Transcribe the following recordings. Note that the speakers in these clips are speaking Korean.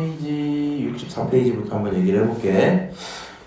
페이지 64페이지부터 한번 얘기를 해볼게.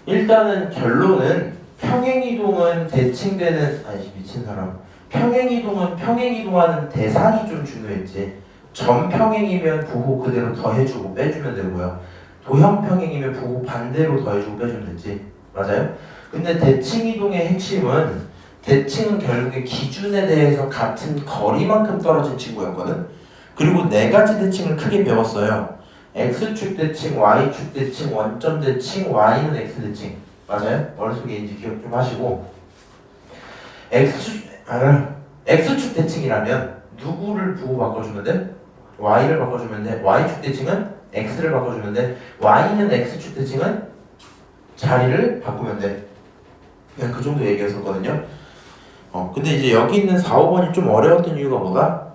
일단은 결론은 평행이동은 대칭되는 아니 미친 사람 평행이동은 평행이동하는 대상이 좀 중요했지. 점평행이면 부호 그대로 더해주고 빼주면 되고요. 도형평행이면 부호 반대로 더해주고 빼주면 됐지. 맞아요? 근데 대칭이동의 핵심은 대칭은 결국에 기준에 대해서 같은 거리만큼 떨어진 친구였거든. 그리고 네 가지 대칭을 크게 배웠어요. X축 대칭, Y축 대칭, 원점 대칭, Y는 X 대칭. 맞아요? 머릿속에 인지 기억 좀 하시고. X축 대칭이라면 누구를 부호 바꿔주면 돼? Y를 바꿔주면 돼. Y축 대칭은 X를 바꿔주면 돼. Y는 X축 대칭은 자리를 바꾸면 돼. 그냥 그 정도 얘기했었거든요. 근데 이제 여기 있는 4, 5번이 좀 어려웠던 이유가 뭐가?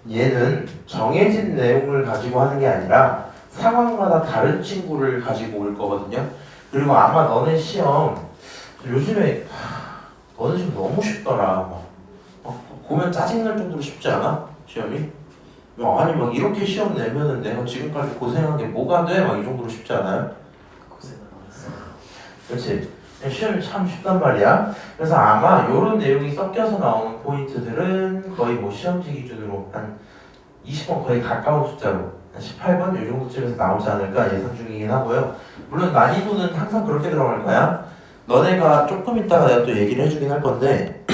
얘는 정해진 내용을 가지고 하는 게 아니라 상황마다 다른 친구를 가지고 올 거거든요. 그리고 아마 너네 시험 요즘에 너네 좀 너무 쉽더라. 보면 짜증날 정도로 쉽지 않아? 시험이? 아니 막 이렇게 시험 내면은 내가 지금까지 고생한 게 뭐가 돼? 막 이 정도로 쉽지 않아요? 고생을 안 했어. 그렇지. 시험이 참 쉽단 말이야. 그래서 아마 이런 내용이 섞여서 나오는 포인트들은 거의 뭐 시험지 기준으로 한 20번 거의 가까운 숫자로 한 18번 이 정도쯤에서 나오지 않을까 예상 중이긴 하고요. 물론 난이도는 항상 그렇게 들어갈 거야. 너네가 조금 있다가 내가 또 얘기를 해주긴 할 건데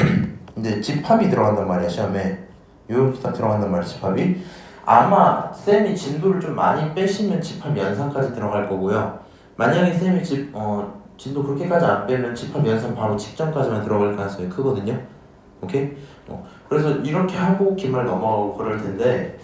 이제 집합이 들어간단 말이야 시험에. 이렇게 딱 들어간단 말이야 집합이. 아마 쌤이 진도를 좀 많이 빼시면 집합 연산까지 들어갈 거고요. 만약에 쌤이 진도 그렇게까지 안 빼면 집합 연산 바로 직전까지만 들어갈 가능성이 크거든요. 오케이? 그래서 이렇게 하고 기말 넘어가고 그럴 텐데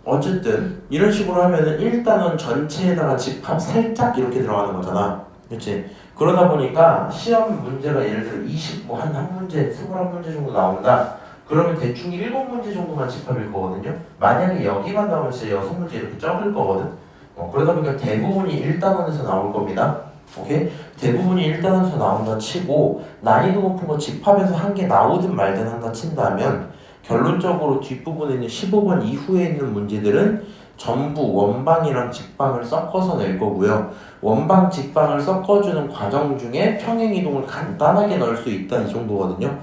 어쨌든 이런 식으로 하면은 일단은 전체에다가 집합 살짝 이렇게 들어가는 거잖아. 그렇지? 그러다 보니까 시험 문제가 예를 들어 한 문제, 21문제 정도 나온다. 그러면 대충 7문제 정도만 집합일 거거든요. 만약에 여기만 나오면 진짜 6문제 이렇게 적을 거거든. 그러다 보니까 대부분이 1단원에서 나올 겁니다. 오케이? 대부분이 1단원에서 나온다 치고 난이도 높은 거 집합에서 한 개 나오든 말든 한다 친다면 결론적으로 뒷부분에 있는 15번 이후에 있는 문제들은 전부 원방이랑 직방을 섞어서 낼 거고요. 원방, 직방을 섞어주는 과정 중에 평행이동을 간단하게 넣을 수 있다 이 정도거든요.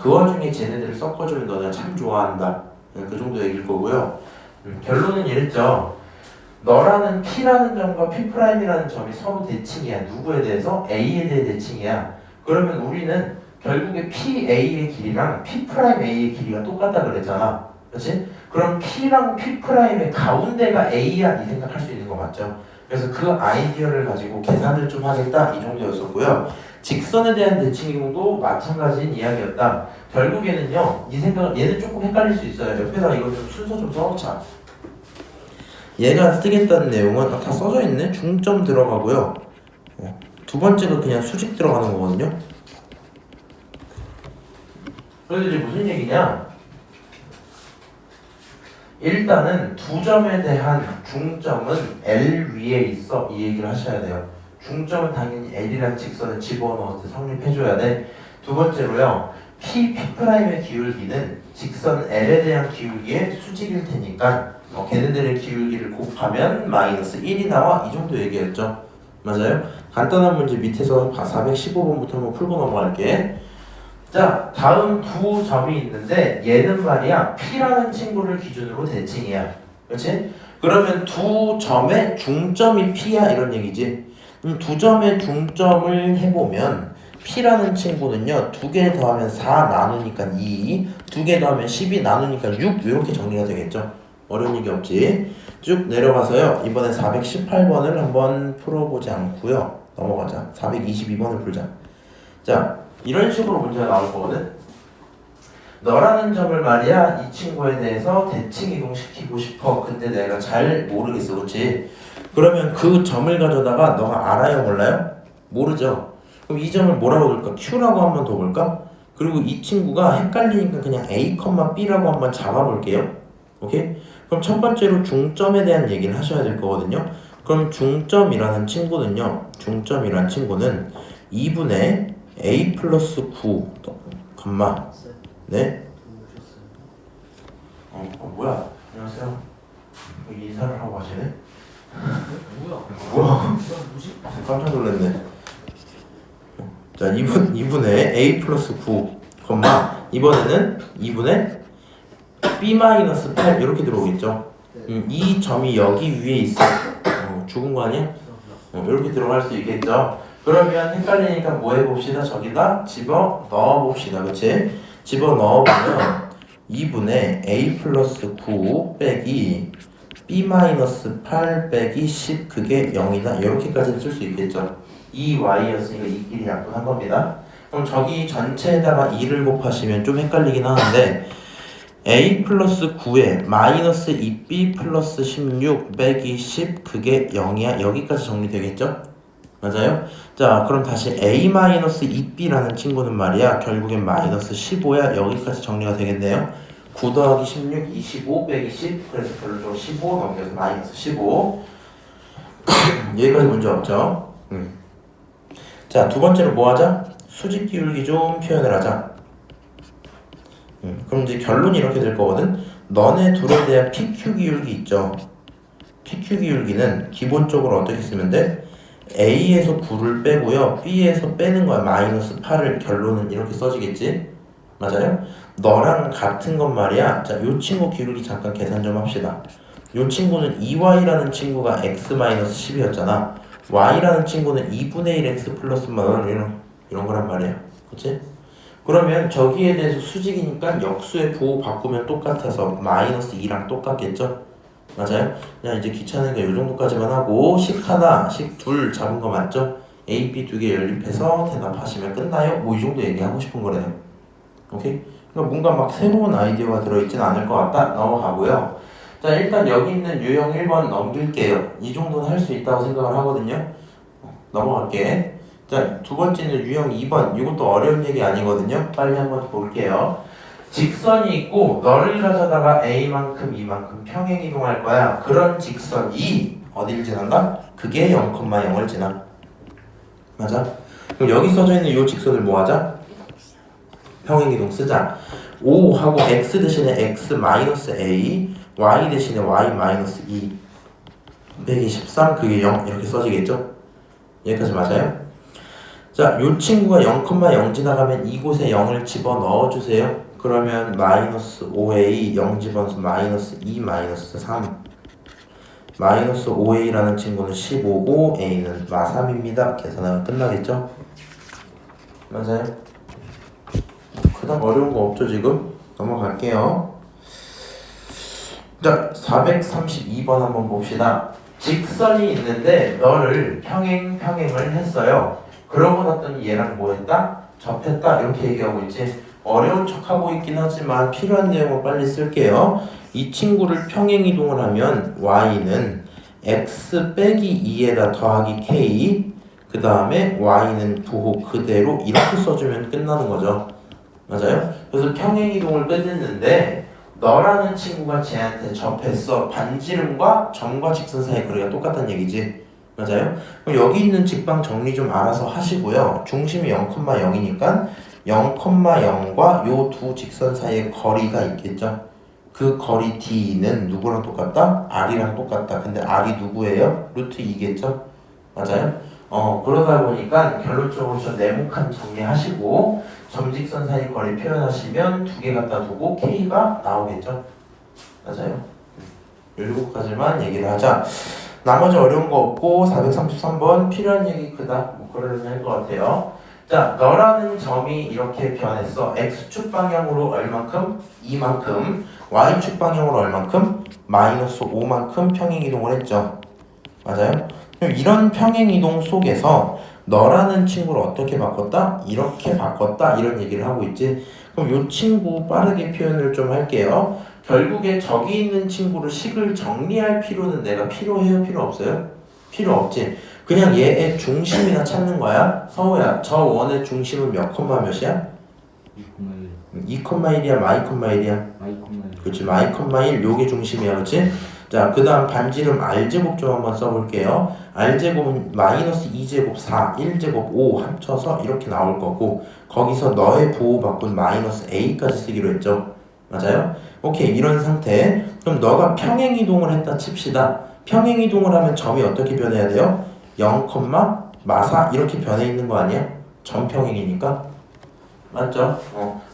그 와중에 쟤네들을 섞어주면 너네가 참 좋아한다. 그 정도 얘기일 거고요. 결론은 이랬죠. 너라는 P라는 점과 P'이라는 점이 서로 대칭이야. 누구에 대해서? A에 대해 대칭이야. 그러면 우리는 결국에 PA의 길이랑 P'A의 길이가 똑같다 그랬잖아. 그렇지? 그럼 P랑 P'의 가운데가 A야 이 생각할 수 있는 거 맞죠? 그래서 그 아이디어를 가지고 계산을 좀 하겠다 이 정도였었고요. 직선에 대한 대칭이동도 마찬가지인 이야기였다. 결국에는요. 이 생각 얘는 조금 헷갈릴 수 있어요. 옆에다 이거 좀 순서 좀 써놓자. 얘가 쓰겠다는 내용은 다 써져 있네. 중점 들어가고요. 두 번째가 그냥 수직 들어가는 거거든요. 그래서 이제 무슨 얘기냐? 일단은 두 점에 대한 중점은 L 위에 있어 이 얘기를 하셔야 돼요. 중점은 당연히 L이라는 직선을 집어넣어서 성립해줘야 돼. 두 번째로요. P'의 기울기는 직선 L에 대한 기울기의 수직일 테니까 걔네들의 기울기를 곱하면 마이너스 1이 나와 이 정도 얘기했죠. 맞아요? 간단한 문제 밑에서 415번부터 한번 풀고 넘어갈게. 자, 다음 두 점이 있는데 얘는 말이야 P라는 친구를 기준으로 대칭이야. 그렇지? 그러면 두 점의 중점이 P야 이런 얘기지. 두 점의 중점을 해보면 P라는 친구는요 2개 더하면 4 나누니까 2, 2개 더하면 12 나누니까 6 이렇게 정리가 되겠죠. 어려운 얘기 없지. 쭉 내려가서요 이번에 418번을 한번 풀어보지 않고요 넘어가자. 422번을 풀자. 자, 이런 식으로 문제가 나올 거거든. 너라는 점을 말이야 이 친구에 대해서 대칭 이동시키고 싶어. 근데 내가 잘 모르겠어. 그렇지? 그러면 그 점을 가져다가 너가 알아요 몰라요? 모르죠. 그럼 이 점을 뭐라고 볼까? Q라고 한번 더 볼까? 그리고 이 친구가 헷갈리니까 그냥 A, B라고 한번 잡아볼게요. 오케이? 그럼 첫 번째로 중점에 대한 얘기를 하셔야 될 거거든요. 그럼 중점이라는 친구는요. 중점이라는 친구는 2분의 A 플러스 9 네? 뭐야? 안녕하세요. 인사를 하고 가시네? 뭐야? 깜짝 놀랐네. 자, 2분의 a 플러스 9, 이번에는 2분의 b 마이너스 8 이렇게 들어오겠죠. 이 점이 여기 위에 있어. 죽은 거 아니야? 이렇게 들어갈 수 있겠죠. 그러면 헷갈리니까 뭐 해봅시다. 저기다 집어 넣어봅시다. 그치? 집어 넣어보면 2분의 a 플러스 9 빼기 b 마이너스 8 빼기 10 그게 0이다. 이렇게까지 쓸 수 있겠죠. 이 y였으니까 이끼리 약분한 겁니다. 그럼 저기 전체에다가 2를 곱하시면 좀 헷갈리긴 하는데 a 플러스 9에 마이너스 2b 플러스 16 빼기 10 그게 0이야. 여기까지 정리되겠죠? 맞아요? 자, 그럼 다시 a 마이너스 2b라는 친구는 말이야 결국엔 마이너스 15야. 여기까지 정리가 되겠네요. 9 더하기 16 25 빼기 10 그래서 결론적으로 15 넘겨서 마이너스 15 여기까지 문제 없죠? 자, 두 번째로 뭐 하자? 수직 기울기 좀 표현을 하자. 그럼 이제 결론이 이렇게 될 거거든. 너네 둘에 대한 PQ 기울기 있죠. PQ 기울기는 기본적으로 어떻게 쓰면 돼? A에서 9를 빼고요. B에서 빼는 거야. 마이너스 8을 결론은 이렇게 써지겠지? 맞아요? 너랑 같은 건 말이야. 자, 요 친구 기울기 잠깐 계산 좀 합시다. 요 친구는 2y라는 친구가 x-10이었잖아. y라는 친구는 2분의 1x 플러스 이런 거란 말이야. 그치? 그러면 저기에 대해서 수직이니까 역수의 부호 바꾸면 똑같아서 마이너스 2랑 똑같겠죠? 맞아요? 그냥 이제 귀찮으니까 요 정도까지만 하고 식 하나, 식 둘 잡은 거 맞죠? A, B 두 개 연립해서 대답하시면 끝나요? 뭐 이 정도 얘기하고 싶은 거래요. 오케이? 그러니까 뭔가 막 새로운 아이디어가 들어있진 않을 것 같다? 넘어가고요. 자, 일단 여기 있는 유형 1번 넘길게요. 이 정도는 할 수 있다고 생각을 하거든요. 넘어갈게. 자, 두 번째는 유형 2번. 이것도 어려운 얘기 아니거든요. 빨리 한번 볼게요. 직선이 있고 너를 가져다가 A만큼 E만큼 평행 이동할 거야. 그런 직선이 어디를 지난다? 그게 0,0을 지나. 맞아? 그럼 여기 써져 있는 이 직선을 뭐 하자? 평행 이동 쓰자. 5하고 x 대신에 x 마이너스 a, y 대신에 y 마이너스 2 빼기 13 그게 0 이렇게 써지겠죠? 여기까지 맞아요? 자, 요 친구가 0,0 지나가면 이곳에 0을 집어 넣어주세요. 그러면 마이너스 5a 0 집어넣어서 마이너스 2 마이너스 3 마이너스 5a라는 친구는 15고 a는 마3입니다. 계산하면 끝나겠죠? 맞아요? 그다음 어려운 거 없죠 지금? 넘어갈게요. 자, 432번 한번 봅시다. 직선이 있는데 너를 평행을 했어요. 그러고 났더니 얘랑 뭐 했다? 접했다 이렇게 얘기하고 있지. 어려운 척하고 있긴 하지만 필요한 내용을 빨리 쓸게요. 이 친구를 평행 이동을 하면 y는 x 빼기 2에다 더하기 k 그 다음에 y는 부호 그대로 이렇게 써주면 끝나는 거죠. 맞아요? 그래서 평행 이동을 끝냈는데 너라는 친구가 쟤한테 접했어. 반지름과 점과 직선 사이 거리가 똑같다는 얘기지. 맞아요? 그럼 여기 있는 직방 정리 좀 알아서 하시고요. 중심이 0,0이니까 0,0과 요 두 직선 사이의 거리가 있겠죠. 그 거리 D는 누구랑 똑같다? R이랑 똑같다. 근데 R이 누구예요? 루트 2겠죠? 맞아요? 그러다 보니까 결론적으로 저 네모칸 정리하시고 점직선 사이 거리 표현하시면 두 개 갖다 두고 K가 나오겠죠? 맞아요? 7가지만 얘기를 하자. 나머지 어려운 거 없고 433번 필요한 얘기 크다. 뭐 그러려니 할 것 같아요. 자, 너라는 점이 이렇게 변했어. X축 방향으로 얼만큼? 2만큼. Y축 방향으로 얼만큼? 마이너스 5만큼 평행이동을 했죠. 맞아요? 그럼 이런 평행이동 속에서 너라는 친구를 어떻게 바꿨다? 이렇게 바꿨다. 이런 얘기를 하고 있지. 그럼 이 친구 빠르게 표현을 좀 할게요. 결국에 저기 있는 친구를 식을 정리할 필요는 내가 필요해요? 필요 없어요? 필요 없지. 그냥 얘의 중심이나 찾는 거야. 서우야, 저 원의 중심은 몇 콤마 몇이야? 2,1이야, 마이,1이야? 그렇지, 마이,1 요게 중심이야, 그렇지? 자, 그 다음 반지름 R제곱 좀 한번 써볼게요. R제곱은 마이너스 2제곱 4, 1제곱 5 합쳐서 이렇게 나올 거고 거기서 너의 부호 바꾼 마이너스 A까지 쓰기로 했죠. 맞아요? 오케이, 이런 상태. 그럼 너가 평행이동을 했다 칩시다. 평행이동을 하면 점이 어떻게 변해야 돼요? 0, 마사 이렇게 변해 있는 거 아니야? 점평행이니까. 맞죠?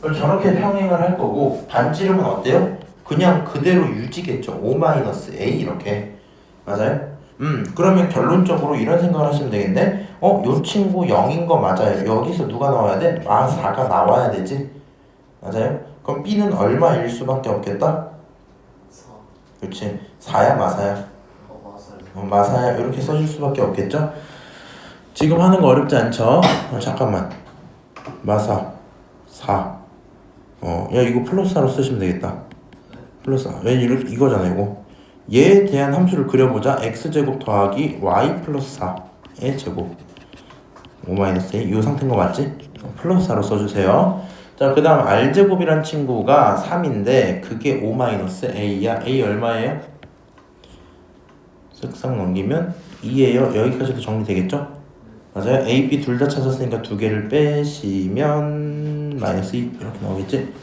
그럼 저렇게 평행을 할 거고 반지름은 어때요? 그냥 그대로 유지겠죠. O-A 이렇게. 맞아요? 그러면 결론적으로 이런 생각을 하시면 되겠네. 요 친구 0인 거 맞아요. 여기서 누가 나와야 돼? 마4가 나와야 되지. 맞아요? 그럼 B는 얼마일 수밖에 없겠다? 4. 그렇지. 4야 마사야? 맞아요. 마사야. 이렇게 써줄 수밖에 없겠죠? 지금 하는 거 어렵지 않죠? 잠깐만. 마사 4. 야 이거 플러스 4로 쓰시면 되겠다. 플러스 4. 왜 이거잖아 이거. 얘에 대한 함수를 그려보자. x제곱 더하기 y 플러스 4의 제곱 5-a 이 상태인 거 맞지? 플러스 4로 써주세요. 자, 그 다음 r제곱이란 친구가 3인데 그게 5-a야. a 얼마예요? 쓱싹 넘기면 2예요. 여기까지도 정리되겠죠? 맞아요. a, b 둘 다 찾았으니까 두 개를 빼시면 마이너스 2 이렇게 나오겠지?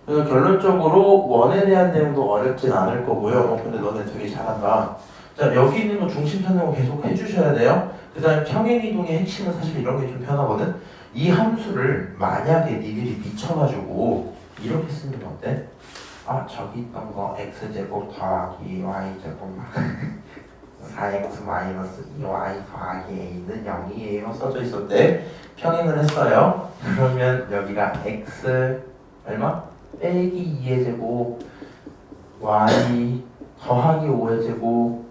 그래서 결론적으로 원에 대한 내용도 어렵진 않을 거고요. 근데 너네 되게 잘한다. 자, 여기 있는 거 중심 찾는 거 계속 해주셔야 돼요. 그 다음에 평행이동의 핵심은 사실 이런 게 좀 편하거든. 이 함수를 만약에 니들이 미쳐가지고 이렇게 쓰는 거 어때? 저기 있던 거 x제곱 더하기 y제곱 4x 마이너스 2y 더하기 a는 0이에요 써져 있었대. 평행을 했어요. 그러면 여기가 x 얼마? 빼기 2의 제곱 y 더하기 5의 제곱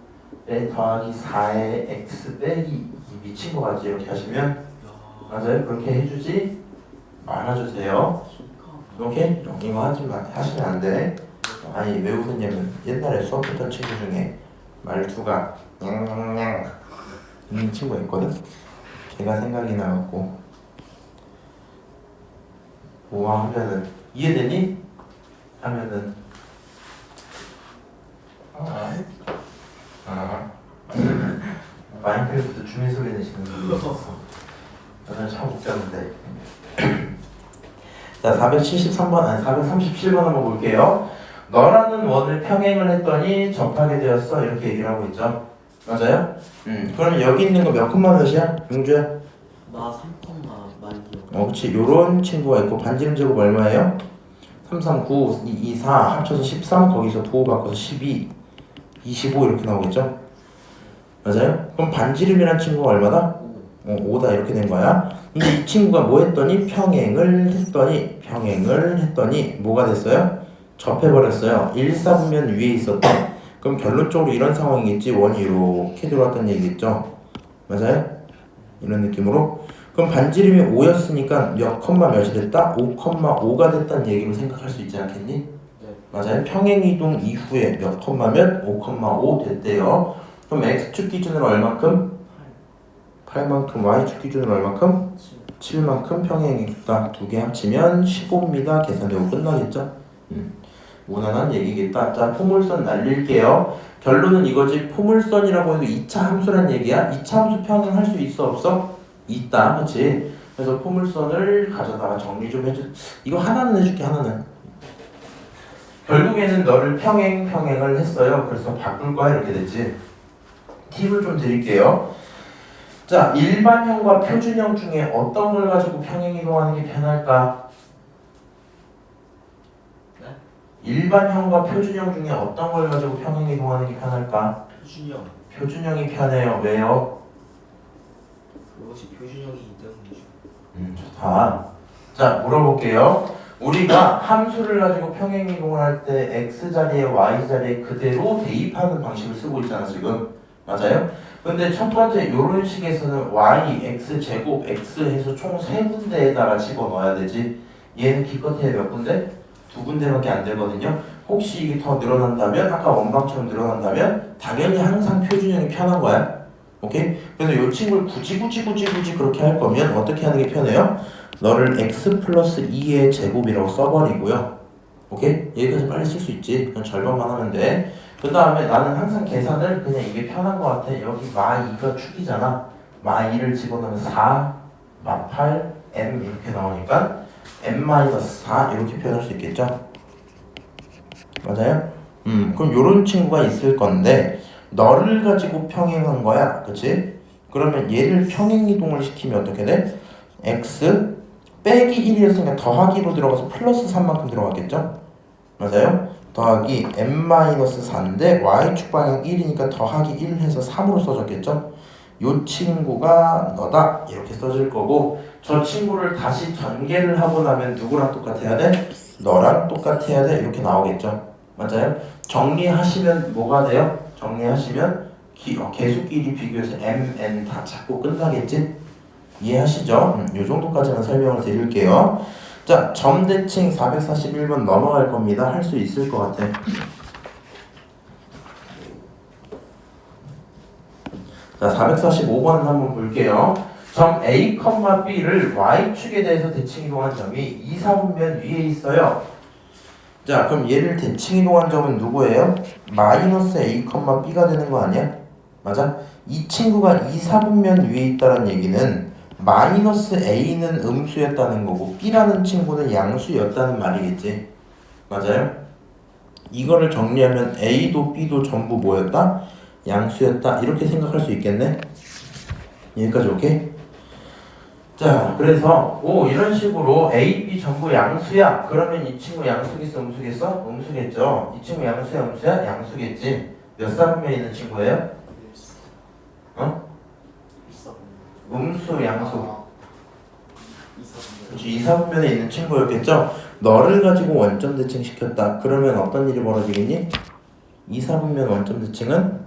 더하기 4의 x 빼기 2 미친 거 같지? 이렇게 하시면 맞아요? 그렇게 해주지 말아주세요. 오케이? 이거 하시면 안 돼. 아니 왜 웃었냐면 옛날에 수업 했던 친구 중에 말투가 냥냥냥 있는 친구가 있거든? 걔가 생각이 나갖고 우와 하면은 이해되니? 하면은 마인크래프트 주민 소리 내시는 분이 있었어. 나는 참 웃겼는데. 자, 473번 아니 437번 한번 볼게요. 너라는 원을 평행을 했더니 접하게 되었어 이렇게 얘기를 하고 있죠. 맞아요? 그러면 여기 있는 거 몇 콤마 몇이야? 용주야? 나 3콤마 만이요. 그치. 요런 친구가 있고 반지름 제곱 얼마예요? 3, 3, 9, 2, 2, 4 합쳐서 13 거기서 도호 바꿔서 12, 25 이렇게 나오겠죠? 맞아요? 그럼 반지름이란 친구가 얼마다? 5다 이렇게 된 거야. 근데 이 친구가 뭐 했더니 평행을 했더니 뭐가 됐어요? 접해버렸어요. 1, 4분면 위에 있었대. 그럼 결론적으로 이런 상황이겠지. 원이 이렇게 들어왔다는 얘기겠죠. 맞아요? 이런 느낌으로. 그럼 반지름이 5였으니까 몇 컴마 몇이 됐다? 5,5가 됐다는 얘기로 생각할 수 있지 않겠니? 네. 맞아요. 평행이동 이후에 몇 컴마면 5,5 됐대요. 그럼 x축 기준으로 얼만큼? 8만큼, y축 기준으로 얼만큼? 7만큼 평행이겠다. 두 개 합치면 15입니다. 계산되고 끝나겠죠? 무난한 얘기겠다. 자, 포물선 날릴게요. 결론은 이거지. 포물선이라고 해도 2차 함수란 얘기야. 2차 함수 평행할 수 있어 없어? 있다. 그치? 그래서 포물선을 가져다가 정리 좀 해줘. 이거 하나는 해줄게. 하나는. 결국에는 너를 평행을 했어요. 그래서 바꿀 거야. 이렇게 됐지. 팁을 좀 드릴게요. 자, 일반형과 표준형 중에 어떤 걸 가지고 평행이동하는 게 편할까? 네? 일반형과 표준형 중에 어떤 걸 가지고 평행이동하는 게 편할까? 표준형. 표준형이 편해요. 왜요? 그것이 표준형이기 때문이죠. 좋다. 자, 물어볼게요. 우리가 함수를 가지고 평행이동을 할 때 x 자리에 y 자리에 그대로 대입하는 방식을 쓰고 있잖아 지금. 맞아요? 근데 첫 번째 요런 식에서는 y, x 제곱, x 해서 총 3군데에다가 집어넣어야 되지. 얘는 기껏해야 몇 군데? 2군데밖에 안 되거든요. 혹시 이게 더 늘어난다면 아까 원방처럼 늘어난다면 당연히 항상 표준형이 편한 거야. 오케이? 그래서 요 친구를 굳이 그렇게 할 거면 어떻게 하는 게 편해요? 너를 x 플러스 2의 제곱이라고 써버리고요. 오케이? 여기까지 빨리 쓸 수 있지. 그냥 절반만 하면 돼. 그 다음에 나는 항상 계산을 그냥 이게 편한 것 같아. 여기 마2가 축이잖아. 마2를 집어넣으면 4, 마8, m 이렇게 나오니까 m-4 이렇게 표현할 수 있겠죠? 맞아요? 그럼 요런 친구가 있을 건데 너를 가지고 평행한 거야. 그치? 그러면 얘를 평행이동을 시키면 어떻게 돼? x 빼기 1이었으니까 더하기로 들어가서 플러스 3만큼 들어갔겠죠? 맞아요? 더하기 n-4인데 y축 방향 1이니까 더하기 1 해서 3으로 써졌겠죠? 요 친구가 너다 이렇게 써질 거고 저 친구를 다시 전개를 하고 나면 누구랑 똑같아야 돼? 너랑 똑같아야 돼 이렇게 나오겠죠? 맞아요? 정리하시면 뭐가 돼요? 정리하시면 계수끼리 비교해서 m, n 다 잡고 끝나겠지? 이해하시죠? 요 정도까지만 설명을 드릴게요. 자, 점대칭 441번 넘어갈 겁니다. 할 수 있을 것 같아. 자, 445번 한번 볼게요. 점 A, B를 Y축에 대해서 대칭이동한 점이 2, 4분면 위에 있어요. 자, 그럼 얘를 대칭이동한 점은 누구예요? 마이너스 A, B가 되는 거 아니야? 맞아? 이 친구가 2, 4분면 위에 있다는 얘기는 마이너스 A는 음수였다는 거고 B라는 친구는 양수였다는 말이겠지. 맞아요? 이거를 정리하면 A도 B도 전부 뭐였다? 양수였다. 이렇게 생각할 수 있겠네? 여기까지 오케이? 자, 그래서 이런 식으로 A, B 전부 양수야. 그러면 이 친구 양수겠어? 음수겠어? 음수겠죠. 이 친구 양수야? 음수야? 양수겠지. 몇 사분면에 있는 친구예요? 어? 음수, 양수. 그렇지, 2, 4분면에 있는 친구였겠죠? 너를 가지고 원점 대칭 시켰다. 그러면 어떤 일이 벌어지겠니? 2, 4분면 원점 대칭은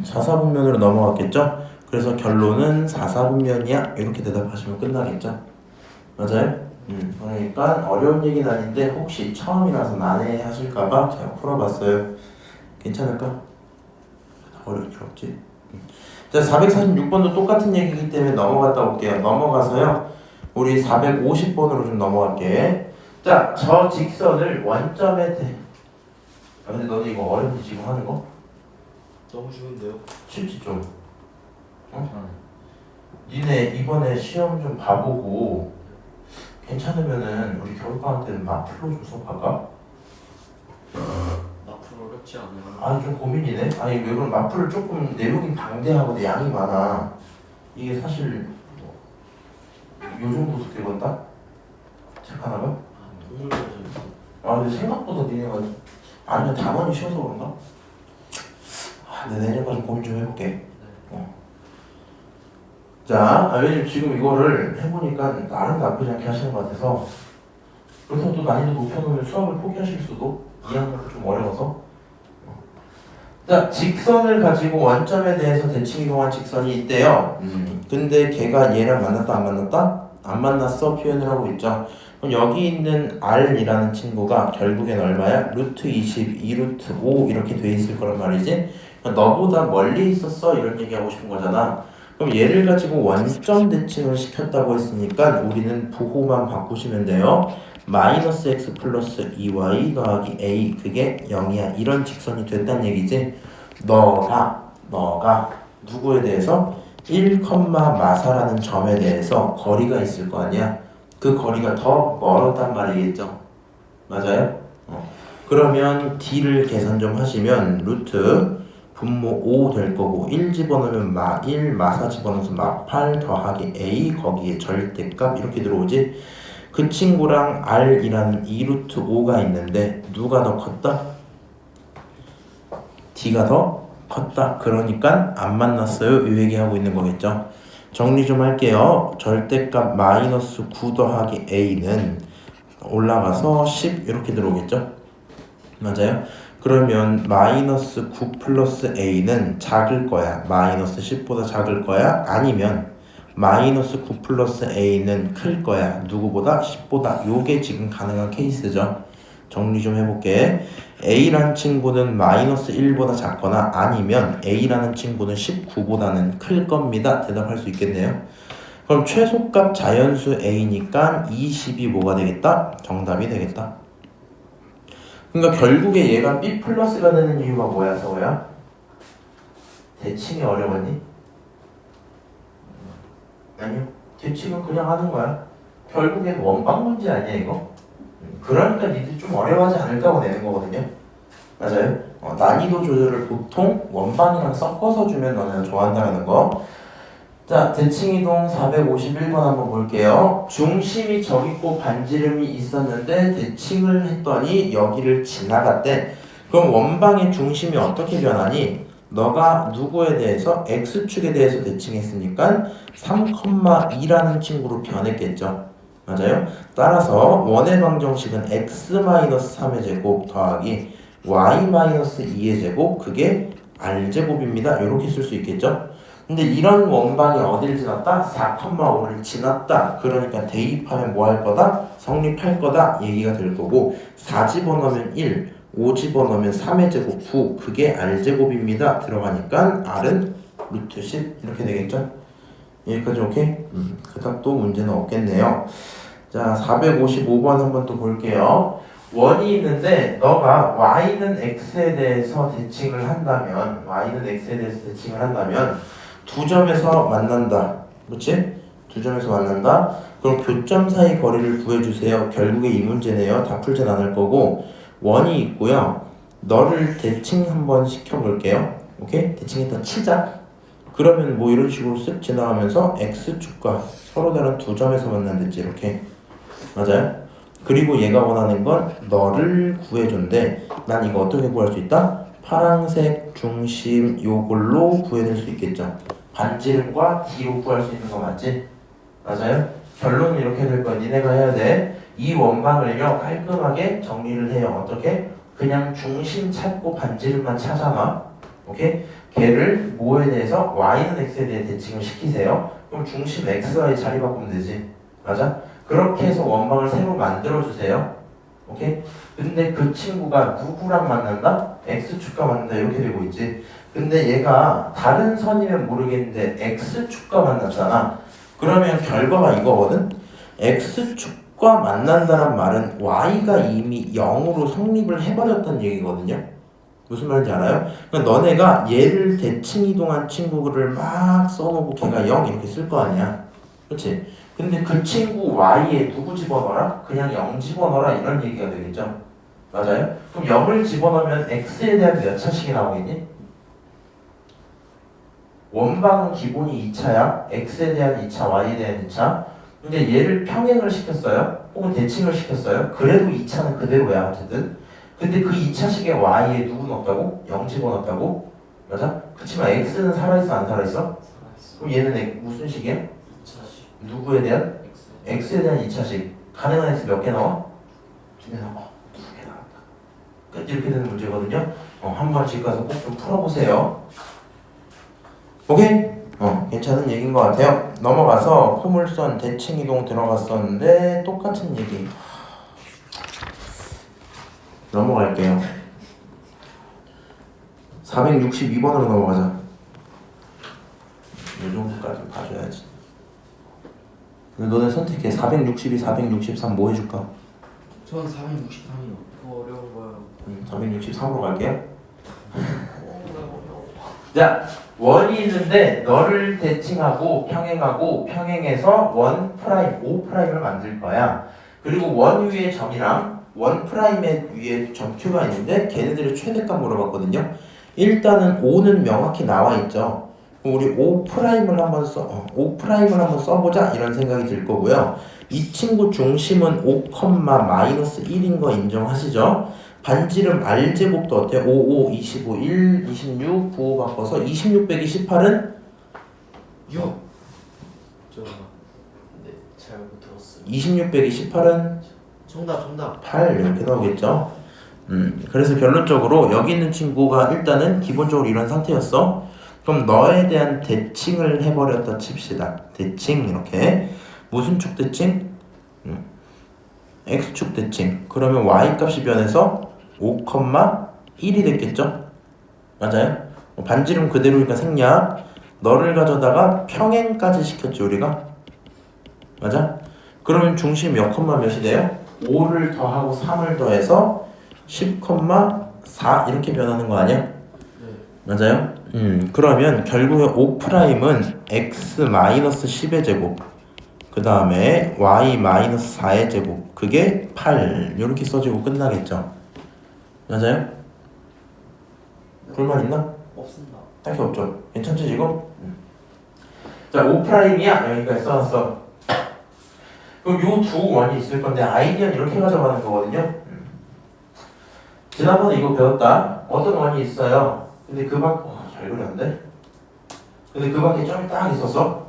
4, 4분면으로 넘어갔겠죠? 그래서 결론은 4, 4분면이야. 이렇게 대답하시면 끝나겠죠? 맞아요? 그러니까 어려운 얘기는 아닌데 혹시 처음이라서 난해하실까봐 제가 풀어봤어요. 괜찮을까? 어려울 게 없지? 자, 446번도 똑같은 얘기이기 때문에 넘어갔다 올게요. 넘어가서요. 우리 450번으로 좀 넘어갈게. 자, 저 직선을 원점에 근데 너네 이거 어렵지 지금 하는 거? 너무 쉬운데요? 쉽지 좀. 어? 니네 이번에 시험 좀 봐보고 괜찮으면은 우리 겨울방학 때는 마플로 좀 수업할까? 마플 어렵지 않아요? 아니 좀 고민이네. 아니 왜 그럼 마플을 조금 내용이 방대하고 양이 많아. 이게 사실 요 정도 되겠다? 책 하나가? 동물 버전. 근데 생각보다 니네가 아니면 단원이 쉬워서 그런가? 내 내년까지 고민 좀 해볼게. 자, 왜냐면 지금 이거를 해보니까 나름 나쁘지 않게 하시는 것 같아서 그래서 또 난이도 높여놓으면 수학을 포기하실 수도 2학년도 좀 어려워서. 자, 직선을 가지고 원점에 대해서 대칭이동한 직선이 있대요. 근데 걔가 얘랑 만났다 안 만났다? 안 만났어 표현을 하고 있죠. 그럼 여기 있는 R이라는 친구가 결국엔 얼마야? 루트 22, 루트 5 이렇게 돼 있을 거란 말이지. 너보다 멀리 있었어 이런 얘기하고 싶은 거잖아. 그럼 얘를 가지고 원점 대칭을 시켰다고 했으니까 우리는 부호만 바꾸시면 돼요. 마이너스 x 플러스 2y 더하기 a 그게 0이야. 이런 직선이 됐단 얘기지. 너가 누구에 대해서 1, 마사라는 점에 대해서 거리가 있을 거 아니야. 그 거리가 더 멀었단 말이겠죠. 맞아요? 그러면 d를 계산 좀 하시면 루트 분모 5 될 거고 1 집어넣으면 마 1, 마4 집어넣어서 마8 더하기 a 거기에 절대값 이렇게 들어오지. 그 친구랑 r이라는 2루트 5가 있는데 누가 더 컸다? d가 더 컸다. 그러니까 안 만났어요. 이 얘기하고 있는 거겠죠. 정리 좀 할게요. 절대값 마이너스 9 더하기 a는 올라가서 10 이렇게 들어오겠죠. 맞아요? 그러면 마이너스 9 플러스 a는 작을 거야. 마이너스 10보다 작을 거야. 아니면 마이너스 9 플러스 a는 클 거야. 누구보다? 10보다. 요게 지금 가능한 케이스죠. 정리 좀 해볼게. a라는 친구는 마이너스 1보다 작거나 아니면 a라는 친구는 19보다는 클 겁니다. 대답할 수 있겠네요. 그럼 최소값 자연수 a니까 20이 뭐가 되겠다? 정답이 되겠다. 그러니까 결국에 얘가 B 플러스가 되는 이유가 뭐야, 서호야? 대칭이 어려웠니? 아니요. 대칭은 그냥 하는 거야. 결국엔 원방 문제 아니야, 이거? 그러니까 니들 좀 어려워하지 않을까 내는 거거든요. 맞아요? 난이도 조절을 보통 원반이랑 섞어서 주면 너네가 좋아한다는 거. 자, 대칭이동 451번 한번 볼게요. 중심이 저기 있고 반지름이 있었는데 대칭을 했더니 여기를 지나갔대. 그럼 원방의 중심이 어떻게 변하니? 너가 누구에 대해서 x축에 대해서 대칭했으니까 3,2라는 친구로 변했겠죠. 맞아요? 따라서 원의 방정식은 x-3의 제곱 더하기 y-2의 제곱, 그게 r제곱입니다. 이렇게 쓸 수 있겠죠? 근데 이런 원방이 어딜 지났다? 4,5를 지났다. 그러니까 대입하면 뭐 할 거다? 성립할 거다 얘기가 될 거고, 4 집어넣으면 1, 5 집어넣으면 3의 제곱 9, 그게 r제곱입니다. 들어가니까 r은 루트 10 이렇게 되겠죠? 여기까지 오케이? 그 답도 문제는 없겠네요. 자, 455번 한번 또 볼게요. 원이 있는데 너가 y는 x에 대해서 대칭을 한다면, 두 점에서 만난다. 그렇지? 두 점에서 만난다. 그럼 교점 사이 거리를 구해주세요. 결국에 이 문제네요. 다 풀진 않을 거고, 원이 있고요. 너를 대칭 한번 시켜볼게요. 오케이? 대칭했다 치자. 그러면 뭐 이런 식으로 쓱 지나가면서 x축과 서로 다른 두 점에서 만난댔지. 이렇게. 맞아요? 그리고 얘가 원하는 건 너를 구해준대. 난 이거 어떻게 구할 수 있다? 파란색 중심 요걸로 구해낼 수 있겠죠. 반지름과 D로 구할 수 있는 거 맞지? 맞아요? 결론은 이렇게 될 거야. 니네가 해야 돼. 이 원방을요 깔끔하게 정리를 해요. 어떻게? 그냥 중심 찾고 반지름만 찾아놔. 오케이? 걔를 뭐에 대해서? y는 x에 대해 대칭을 시키세요. 그럼 중심 x와의 자리 바꾸면 되지. 맞아? 그렇게 해서 원방을 새로 만들어주세요. 오케이? 근데 그 친구가 누구랑 만난다? x축과 만난다. 이렇게 되고 있지. 근데 얘가 다른 선이면 모르겠는데 x축과 만났잖아. 그러면 결과가 이거거든? x축과 만난다는 말은 y가 이미 0으로 성립을 해버렸다는 얘기거든요. 무슨 말인지 알아요? 그러니까 너네가 얘를 대칭 이동한 친구를 막 써놓고 걔가 0 이렇게 쓸 거 아니야. 그렇지? 근데 그 친구 y에 누구 집어넣어라? 그냥 0 집어넣어라 이런 얘기가 되겠죠. 맞아요? 그럼 0을 집어넣으면 x에 대한 몇 차식이 나오겠니? 원방은 기본이 2차야. x에 대한 2차, y에 대한 2차. 근데 얘를 평행을 시켰어요. 혹은 대칭을 시켰어요. 그래도 2차는 그대로야 어쨌든. 근데 그 2차식에 y에 누구 넣었다고? 0 집어넣었다고? 맞아? 그치만 x는 살아있어 안 살아있어? 살아있어. 그럼 얘는 무슨 식이야? 2차식. 누구에 대한? X. x에 대한 2차식. 가능한 x 몇 개 나와? 2개 나와. 2개 나왔다. 끝. 이렇게 되는 문제거든요. 한번 집 가서 꼭 좀 풀어보세요. 오케이? 괜찮은 얘기인 것 같아요. 넘어가서 포물선 대칭 이동 들어갔었는데 똑같은 얘기. 넘어갈게요. 462번으로 넘어가자. 이 정도까지 봐줘야지. 너네 선택해. 462, 463 뭐 해줄까? 전 463이요. 그거 어려운 거요. 463으로 갈게요. 자, 원이 있는데 너를 대칭하고 평행하고 평행해서 원 프라임, O 프라임을 만들 거야. 그리고 원 위에 점이랑 원 프라임의 위에 점 Q가 있는데 걔네들의 최대값 물어봤거든요. 일단은 O는 명확히 나와 있죠. 우리 O 프라임을 한번 O 프라임을 한번 써보자 이런 생각이 들 거고요. 이 친구 중심은 5,-1인 거 인정하시죠? 반지름 r제곱도 어때요? 5, 5, 25, 1, 26, 95 바꿔서 26 빼기 18은 6. 네, 잘못 들었어요. 26 빼기 18은 정답. 8 이렇게 나오겠죠. 그래서 결론적으로 여기 있는 친구가 일단은 기본적으로 이런 상태였어. 그럼 너에 대한 대칭을 해버렸다 칩시다. 대칭 이렇게. 무슨 축 대칭? x축 대칭. 그러면 y값이 변해서 5,1이 됐겠죠? 맞아요? 반지름 그대로니까 생략. 너를 가져다가 평행까지 시켰죠 우리가? 맞아? 그러면 중심 몇 컴마 몇이 돼요? 5를 더하고 3을 더해서 10,4 이렇게 변하는 거 아니야? 네. 맞아요? 그러면 결국에 5'은 x-10의 제곱 그 다음에 y-4의 제곱 그게 8 이렇게 써지고 끝나겠죠. 맞아요? 불만 있나? 없습니다. 딱히 없죠. 괜찮지 지금? 자 5'이야 여기까지 써놨어. 그럼 요 두 원이 있을 건데 아이디어는 이렇게 가져가는 거거든요. 지난번에 이거 배웠다. 어떤 원이 있어요. 근데 잘 그렸는데? 근데 그 밖에 점이 딱 있었어.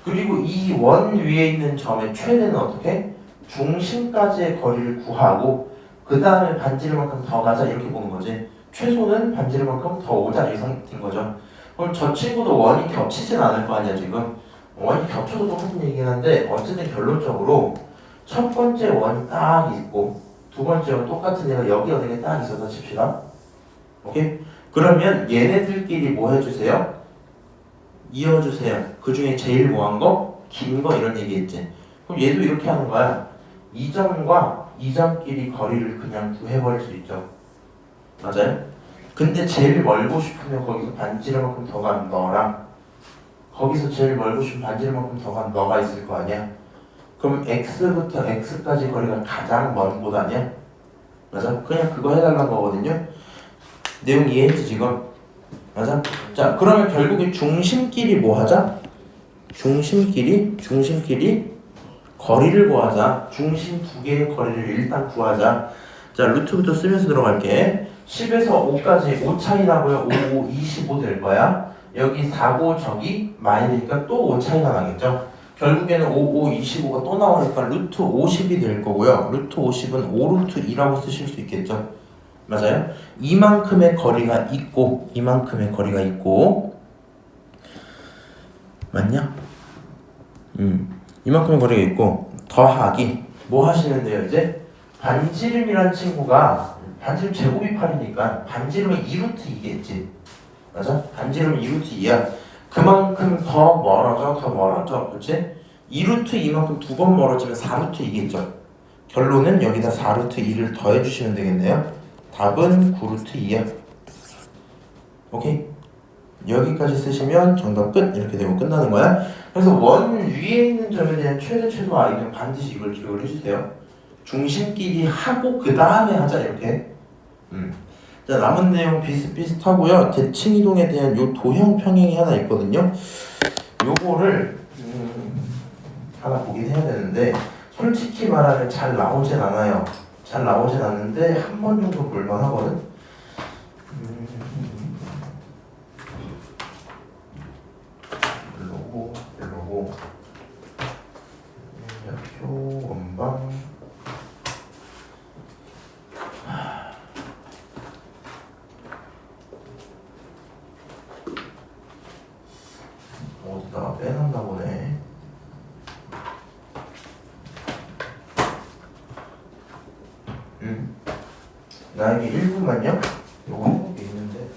그리고 이 원 위에 있는 점의 최대는 어떻게? 중심까지의 거리를 구하고 그 다음에 반지름만큼 더 가자 이렇게 보는 거지. 최소는 반지름만큼 더 오자 이 상태인 거죠. 그럼 저 친구도 원이 겹치진 않을 거 아니야 지금. 원이 겹쳐도 똑같은 얘기긴 한데 어쨌든 결론적으로 첫 번째 원이 딱 있고 두 번째 원 똑같은 애가 여기 어디에 딱 있어서 칩시다. 오케이? 그러면 얘네들끼리 뭐 해주세요? 이어주세요. 그 중에 제일 뭐한 거? 긴 거 이런 얘기했지. 그럼 얘도 이렇게 하는 거야. 이 점과 이 점끼리 거리를 그냥 구해버릴 수 있죠. 맞아요? 근데 제일 멀고 싶으면 거기서 반지름만큼 더 간 너랑 거기서 제일 멀고 싶은 반지름만큼 더 간 너가 있을 거 아니야? 그럼 x부터 x까지 거리가 가장 먼 곳 아니야? 맞아? 그냥 그거 해달라는 거거든요. 내용 이해했지 지금? 맞아? 자 그러면 결국에 중심끼리 뭐 하자? 중심끼리 거리를 구하자. 중심 두 개의 거리를 일단 구하자. 자 루트부터 쓰면서 들어갈게. 10에서 5까지 5 차이 나고요. 5, 25 될 거야. 여기 4, 5 저기 마이너니까 또 5 차이가 나겠죠. 결국에는 5, 25가 또 나오니까 루트 50이 될 거고요. 루트 50은 5루트 2라고 쓰실 수 있겠죠. 맞아요? 이만큼의 거리가 있고 맞냐? 이만큼의 거리가 있고 더하기 뭐 하시면 돼요 이제? 반지름이란 친구가 반지름 제곱이 8이니까 반지름은 2루트 2겠지. 맞아? 반지름은 2루트 2야. 그만큼 더 멀어져. 그치? 2루트 2만큼 두 번 멀어지면 4루트 2겠죠. 결론은 여기다 4루트 2를 더해주시면 되겠네요. 답은 9루트 2야. 오케이? 여기까지 쓰시면 정답 끝 이렇게 되고 끝나는 거야. 그래서 원 위에 있는 점에 대한 최소 아이는 반드시 이걸 기억을 해주세요. 중심끼리 하고 그 다음에 하자 이렇게. 자 남은 내용 비슷비슷하고요. 대칭 이동에 대한 요 도형 평행이 하나 있거든요. 요거를 하나 보긴 해야 되는데 솔직히 말하면 잘 나오진 않아요. 잘 나오진 않는데 한 번 정도 볼만 하거든. 별로고 약표 원방 어디다가 빼놨나 보네. 나에게 1분만요? 요거 해놓은 게 있는데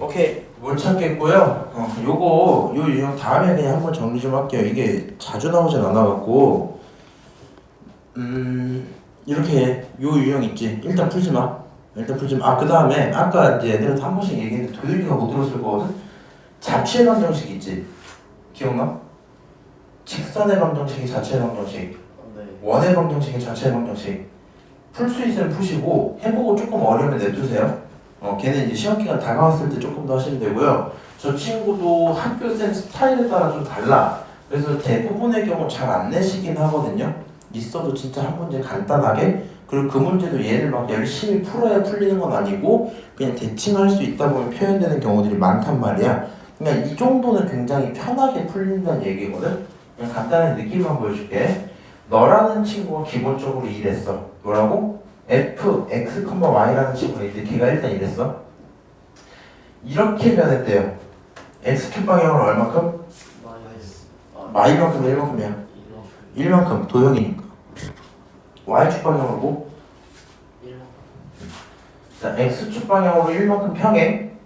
오케이 못 찾겠고요. 요거 요 유형 다음에 그냥 한번 정리 좀 할게요. 이게 자주 나오진 않아갖고 이렇게 요 유형 있지. 일단 풀지 마. 그 다음에 아까 이제 얘들한테 한 번씩 얘기했는데 도윤이가 못 들었을 거거든. 자체 방정식 있지. 기억나? 직선의 방정식이 자체 방정식, 네. 원의 방정식이 자체 방정식. 풀 수 있으면 푸시고 해보고 조금 어려우면 냅두세요. 걔는 이제 시험 기간 다가왔을 때 조금 더 하시면 되고요. 저 친구도 학교 쌤 스타일에 따라 좀 달라. 그래서 대부분의 경우 잘 안 내시긴 하거든요. 있어도 진짜 한 문제 간단하게. 그리고 그 문제도 얘를 막 열심히 풀어야 풀리는 건 아니고 그냥 대칭 할 수 있다 보면 표현되는 경우들이 많단 말이야. 그냥 이 정도는 굉장히 편하게 풀린다는 얘기거든. 그냥 간단한 느낌만 보여줄게. 너라는 친구가 기본적으로 이랬어. 뭐라고? f, x, y라는 친구가 있는데 걔가 일단 이랬어. 이렇게 변했대요. x축 방향으로 얼마큼? y만큼 1만큼이야. 1만큼 도형이니까. y축 방향으로 뭐? 자, x축 방향으로 1만큼 평행,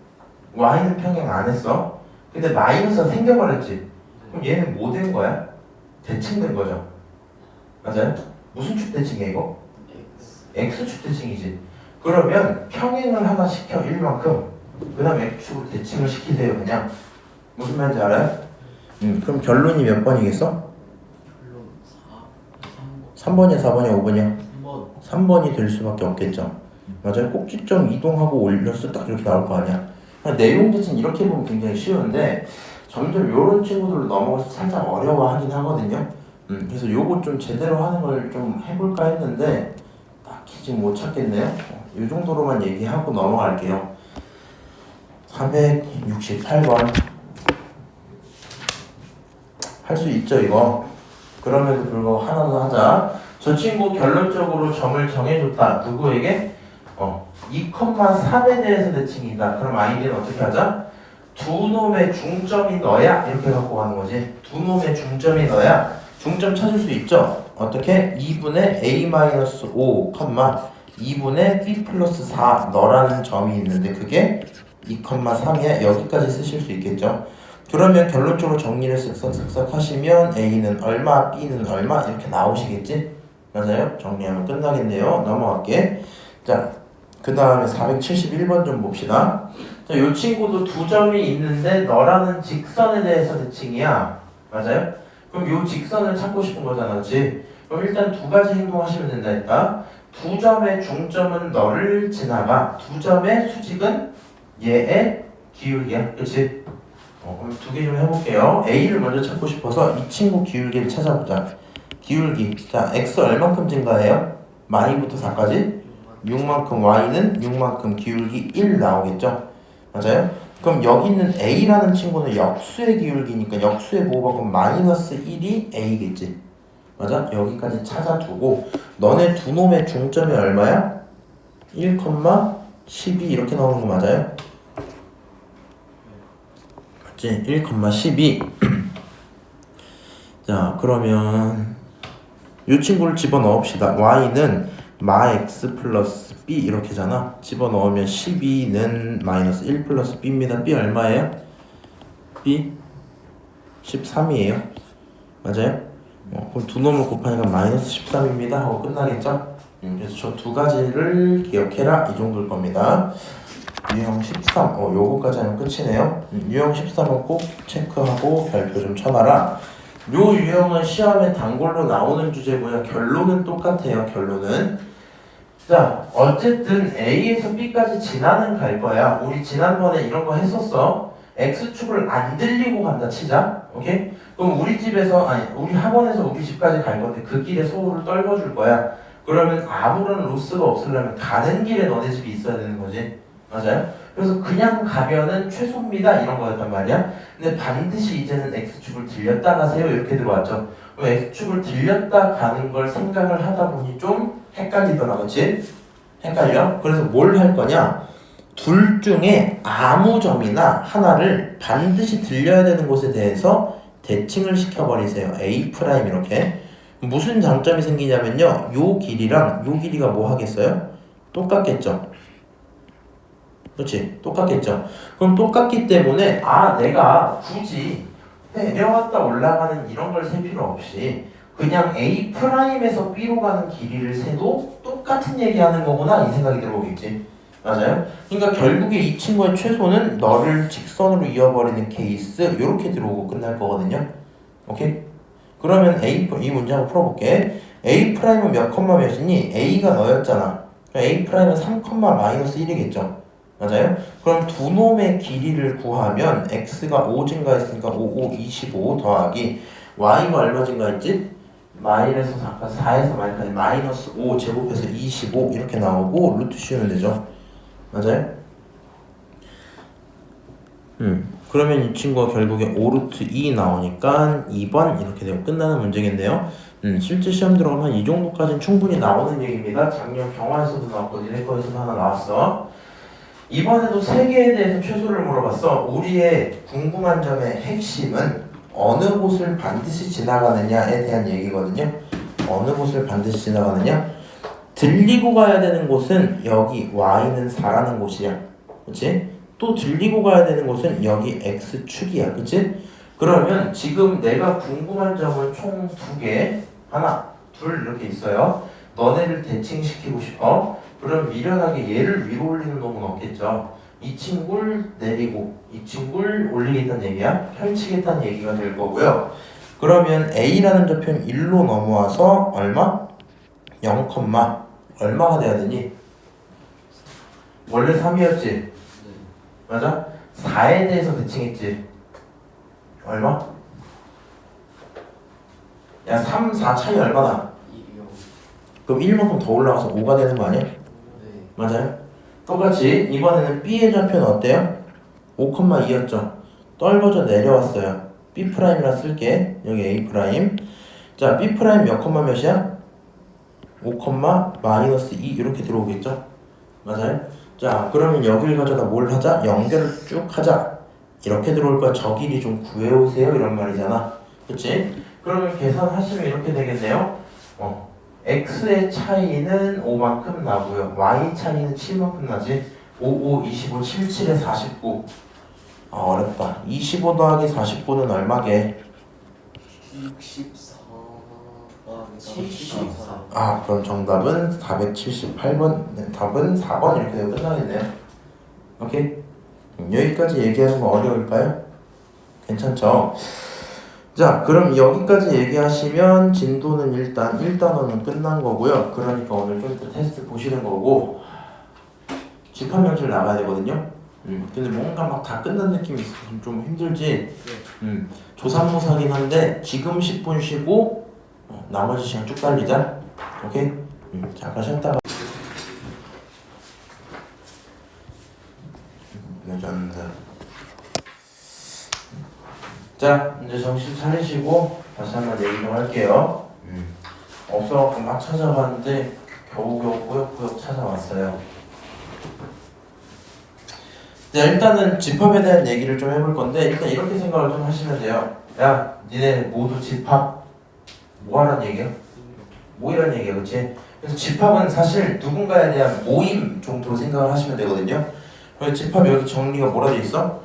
y는 평행 안 했어. 근데 마이너스가 생겨버렸지. 그럼 얘는 뭐 된 거야? 대칭된 거죠. 맞아요? 무슨 축 대칭이야 이거? x축 대칭이지. 그러면 평행을 하나 시켜 1만큼. 그 다음에 x축으로 대칭을 시키세요. 그냥 무슨 말인지 알아요? 그럼 결론이 몇 번이겠어? 3번이야 4번이야 5번이야? 3번이 될 수밖에 없겠죠. 맞아요. 꼭지점 이동하고 올렸어 딱 이렇게 나올 거 아니야. 내용 자체는 이렇게 보면 굉장히 쉬운데 점점 요런 친구들로 넘어가서 살짝 어려워하긴 하거든요. 그래서 요거 좀 제대로 하는 걸 좀 해볼까 했는데 딱히 지금 못 찾겠네요. 요 정도로만 얘기하고 넘어갈게요. 468번 할 수 있죠 이거. 그럼에도 불구하고 하나 더 하자. 저 친구 결론적으로 점을 정해줬다. 누구에게? 2,3에 대해서 대칭이다. 그럼 아이디는 어떻게 하자? 두 놈의 중점이 너야? 이렇게 갖고 가는 거지. 두 놈의 중점이 너야? 중점 찾을 수 있죠? 어떻게? 2분의 a-5, 2분의 b 플러스 4 너라는 점이 있는데 그게 2,3이야. 여기까지 쓰실 수 있겠죠? 그러면 결론적으로 정리를 쓱싹쓱싹 하시면 a는 얼마, b는 얼마 이렇게 나오시겠지? 맞아요? 정리하면 끝나겠네요. 넘어갈게. 자, 그 다음에 471번 좀 봅시다. 자, 요 친구도 두 점이 있는데 너라는 직선에 대해서 대칭이야. 맞아요? 그럼 요 직선을 찾고 싶은 거잖아, 그렇지? 그럼 일단 두 가지 행동하시면 된다 했다. 두 점의 중점은 너를 지나가. 두 점의 수직은 얘의 기울기야, 그렇지? 그럼 두 개 좀 해볼게요. A를 먼저 찾고 싶어서 이 친구 기울기를 찾아보자. 기울기. 자, x 얼만큼 증가해요? 마이부터 4까지? 6만큼, y는 6만큼, 기울기 1 나오겠죠? 맞아요? 그럼 여기 있는 a라는 친구는 역수의 기울기니까 역수의 모방은 마이너스 1이 a겠지? 맞아? 여기까지 찾아두고 너네 두 놈의 중점이 얼마야? 1,12 이렇게 나오는 거 맞아요? 맞지? 1,12 자, 그러면 이 친구를 집어넣읍시다. y는 마 x 플러스 b 이렇게잖아. 집어넣으면 12는 마이너스 1 플러스 b입니다. b 얼마예요? b 13이에요. 맞아요? 그럼 두 놈을 곱하니까 마이너스 13입니다 하고 끝나겠죠? 그래서 저 두 가지를 기억해라 이 정도일 겁니다. 유형 13 요거까지 하면 끝이네요. 유형 13은 꼭 체크하고 별표 좀 쳐놔라. 요 유형은 시험에 단골로 나오는 주제고요. 결론은 똑같아요. 결론은 자, 어쨌든 A에서 B까지 지나는 갈 거야. 우리 지난번에 이런 거 했었어. X축을 안 들리고 간다 치자. 오케이? 그럼 우리 집에서 아니 우리 학원에서 우리 집까지 갈 건데 그 길에 소울을 떨궈줄 거야. 그러면 아무런 로스가 없으려면 가는 길에 너네 집이 있어야 되는 거지. 맞아요? 그래서 그냥 가면은 최소입니다 이런 거였단 말이야. 근데 반드시 이제는 X축을 들렸다 가세요 이렇게 들어왔죠. 그럼 X축을 들렸다 가는 걸 생각을 하다 보니 좀 헷갈리더라, 그치? 헷갈려? 그래서 뭘 할 거냐? 둘 중에 아무 점이나 하나를 반드시 들려야 되는 곳에 대해서 대칭을 시켜버리세요. A' 이렇게. 무슨 장점이 생기냐면요. 요 길이랑 요 길이가 뭐 하겠어요? 똑같겠죠? 그렇지? 똑같겠죠? 그럼 똑같기 때문에 내가 굳이 내려갔다 올라가는 이런 걸 셀 필요 없이 그냥 A'에서 B로 가는 길이를 세도 똑같은 얘기하는 거구나 이 생각이 들어오겠지. 맞아요? 그러니까 결국에 이 친구의 최소는 너를 직선으로 이어버리는 케이스 이렇게 들어오고 끝날 거거든요. 오케이? 그러면 이 문제 한번 풀어볼게. A'은 몇 컴마 몇이니? A가 너였잖아. A'은 3 컴마 마이너스 1이겠죠. 맞아요? 그럼 두 놈의 길이를 구하면 x가 5 증가했으니까 5, 25 더하기 y가 얼마 증가했지? 마이너스 4에서 마이너스 마이너스 5 제곱해서 25 이렇게 나오고 루트 씌우면 되죠. 맞아요? 그러면 이 친구가 결국에 5루트 2 나오니까 2번 이렇게 되고 끝나는 문제겠네요. 실제 시험 들어가면 이 정도까지는 충분히 나오는 얘기입니다. 작년 경화에서도 나왔고 니네 거에서도 하나 나왔어. 이번에도 세 개에 대해서 최소를 물어봤어. 우리의 궁금한 점의 핵심은 어느 곳을 반드시 지나가느냐에 대한 얘기거든요. 어느 곳을 반드시 지나가느냐? 들리고 가야 되는 곳은 여기 y는 4라는 곳이야. 그치? 또 들리고 가야 되는 곳은 여기 x축이야. 그치? 그러면 지금 내가 궁금한 점은 총 2개, 하나, 둘 이렇게 있어요. 너네를 대칭시키고 싶어. 그럼 미련하게 얘를 위로 올리는 놈은 없겠죠. 이 친구를 내리고 이 친구를 올리겠다는 얘기야. 펼치겠다는 얘기가 될 거고요. 그러면 A라는 좌표는 1로 넘어와서 얼마? 0, 얼마가 돼야 되니? 원래 3이었지? 네. 맞아? 4에 대해서 대칭했지? 얼마? 야 3, 4 차이 얼마나? 2요. 그럼 1만큼 더 올라가서 5가 되는 거 아니야? 네. 맞아요? 똑같이 이번에는 B의 좌표는 어때요? 5,2였죠? 떨궈져 내려왔어요. B'이라 쓸게. 여기 A'. 자, B' 몇 컴마 몇이야? 5, 마이너스 2 이렇게 들어오겠죠? 맞아요? 자, 그러면 여기를 가져다 뭘 하자? 연결을 쭉 하자. 이렇게 들어올 거야. 저 길이 좀 구해오세요. 이런 말이잖아. 그치? 그러면 계산하시면 이렇게 되겠네요. x의 차이는 5만큼 나고요. y 차이는 7만큼 나지. 5, 25, 77에 49. 어렵다. 25 더하기 49는 얼마게? 64. 74. 그럼 정답은 478번. 네, 답은 4번 이렇게 되고 끝나겠네요. 오케이? 여기까지 얘기하는 거 어려울까요? 괜찮죠? 자, 그럼 여기까지 얘기하시면 진도는 일단 1단원은 끝난 거고요. 그러니까 오늘 좀 이따 테스트 보시는 거고 집합명실 나가야 되거든요. 근데 뭔가 막 다 끝난 느낌이 있어서 좀 힘들지. 조삼모사긴 한데 지금 10분 쉬고 나머지 시간 쭉 달리자. 오케이? 잠깐 쉬었다가 레전드. 자, 이제 정신 차리시고 다시 한번 얘기 좀 할게요. 없어갖고 막 찾아봤는데 겨우겨우 꾸역꾸역 찾아왔어요. 자, 일단은 집합에 대한 얘기를 좀 해볼 건데 일단 이렇게 생각을 좀 하시면 돼요. 야, 니네 모두 집합 뭐 하란 얘기야? 모이란 얘기야, 그치? 그래서 집합은 사실 누군가에 대한 모임 정도로 생각을 하시면 되거든요. 그래서 집합 여기 정리가 뭐라 돼 있어?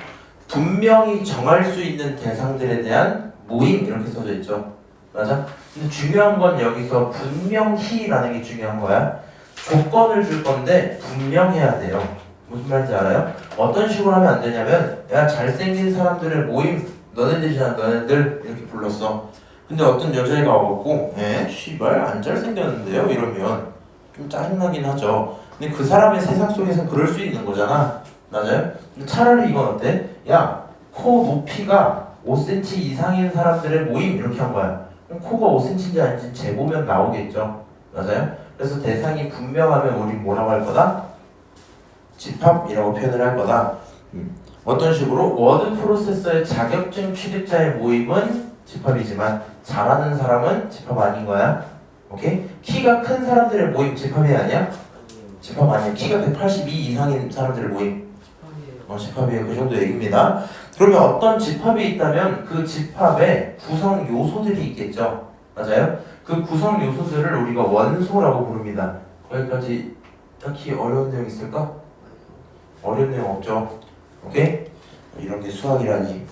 분명히 정할 수 있는 대상들에 대한 모임 이렇게 써져 있죠. 맞아? 근데 중요한 건 여기서 분명히라는 게 중요한 거야. 조건을 줄 건데 분명해야 돼요. 무슨 말인지 알아요? 어떤 식으로 하면 안 되냐면 야, 잘생긴 사람들의 모임 너네들이잖아, 너네들 이렇게 불렀어. 근데 어떤 여자애가 와갖고 씨발 안 잘생겼는데요? 이러면 좀 짜증나긴 하죠. 근데 그 사람의 세상 속에서는 그럴 수 있는 거잖아. 맞아요? 근데 차라리 이건 어때? 야, 코 높이가 5cm 이상인 사람들의 모임 이렇게 한 거야. 그럼 코가 5cm인지 아닌지 재보면 나오겠죠. 맞아요? 그래서 대상이 분명하면 우리 뭐라고 할 거다? 집합이라고 표현을 할 거다. 어떤 식으로? 워드 프로세서의 자격증 취득자의 모임은 집합이지만 잘하는 사람은 집합 아닌 거야. 오케이? 키가 큰 사람들의 모임 집합이 아니야? 아니에요. 집합 아니야. 키가 182 이상인 사람들의 모임. 집합이에요. 집합이에요. 그 정도 얘기입니다. 그러면 어떤 집합이 있다면 그 집합에 구성 요소들이 있겠죠. 맞아요? 그 구성 요소들을 우리가 원소라고 부릅니다. 여기까지 딱히 어려운 내용 있을까? 어려운 내용 없죠. 오케이? 이런 게 수학이라니.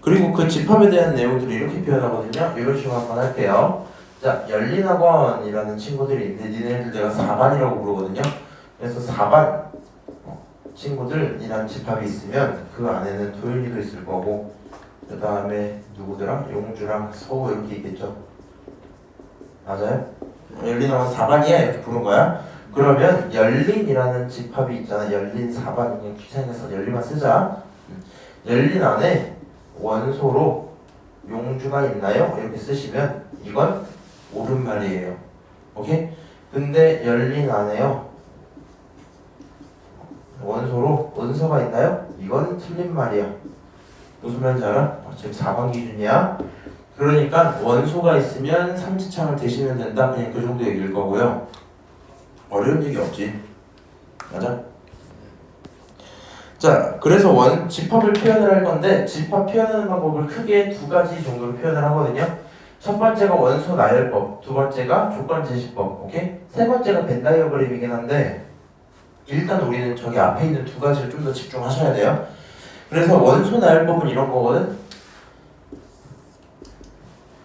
그리고 그 집합에 대한 내용들을 이렇게 표현하거든요. 이런 식으로 한번 할게요. 자, 열린학원이라는 친구들이 있는데 니네들 내가 4반이라고 부르거든요. 그래서 4반 친구들이란 집합이 있으면 그 안에는 도윤이도 있을 거고 그 다음에 누구더라? 용주랑 서우 이렇게 있겠죠. 맞아요? 열린학원 4반이야 이렇게 부른 거야. 그러면 열린이라는 집합이 있잖아. 열린 4반 그냥 귀찮아서 열린만 쓰자. 열린 안에 원소로 용주가 있나요? 이렇게 쓰시면 이건 옳은 말이에요. 오케이? 근데 열린 안에요 원소로 은서가 있나요? 이건 틀린 말이야. 무슨 말인지 알아? 지금 4번 기준이야. 그러니까 원소가 있으면 삼지창을 대시면 된다. 그냥 그 정도 얘기일 거고요. 어려운 얘기 없지. 맞아? 자, 그래서 집합을 표현을 할 건데 집합 표현하는 방법을 크게 두 가지 정도로 표현을 하거든요. 첫 번째가 원소 나열법, 두 번째가 조건 제시법, 오케이? 세 번째가 벤 다이어그램이긴 한데 일단 우리는 저기 앞에 있는 두 가지를 좀 더 집중하셔야 돼요. 그래서 원소 나열법은 이런 거거든.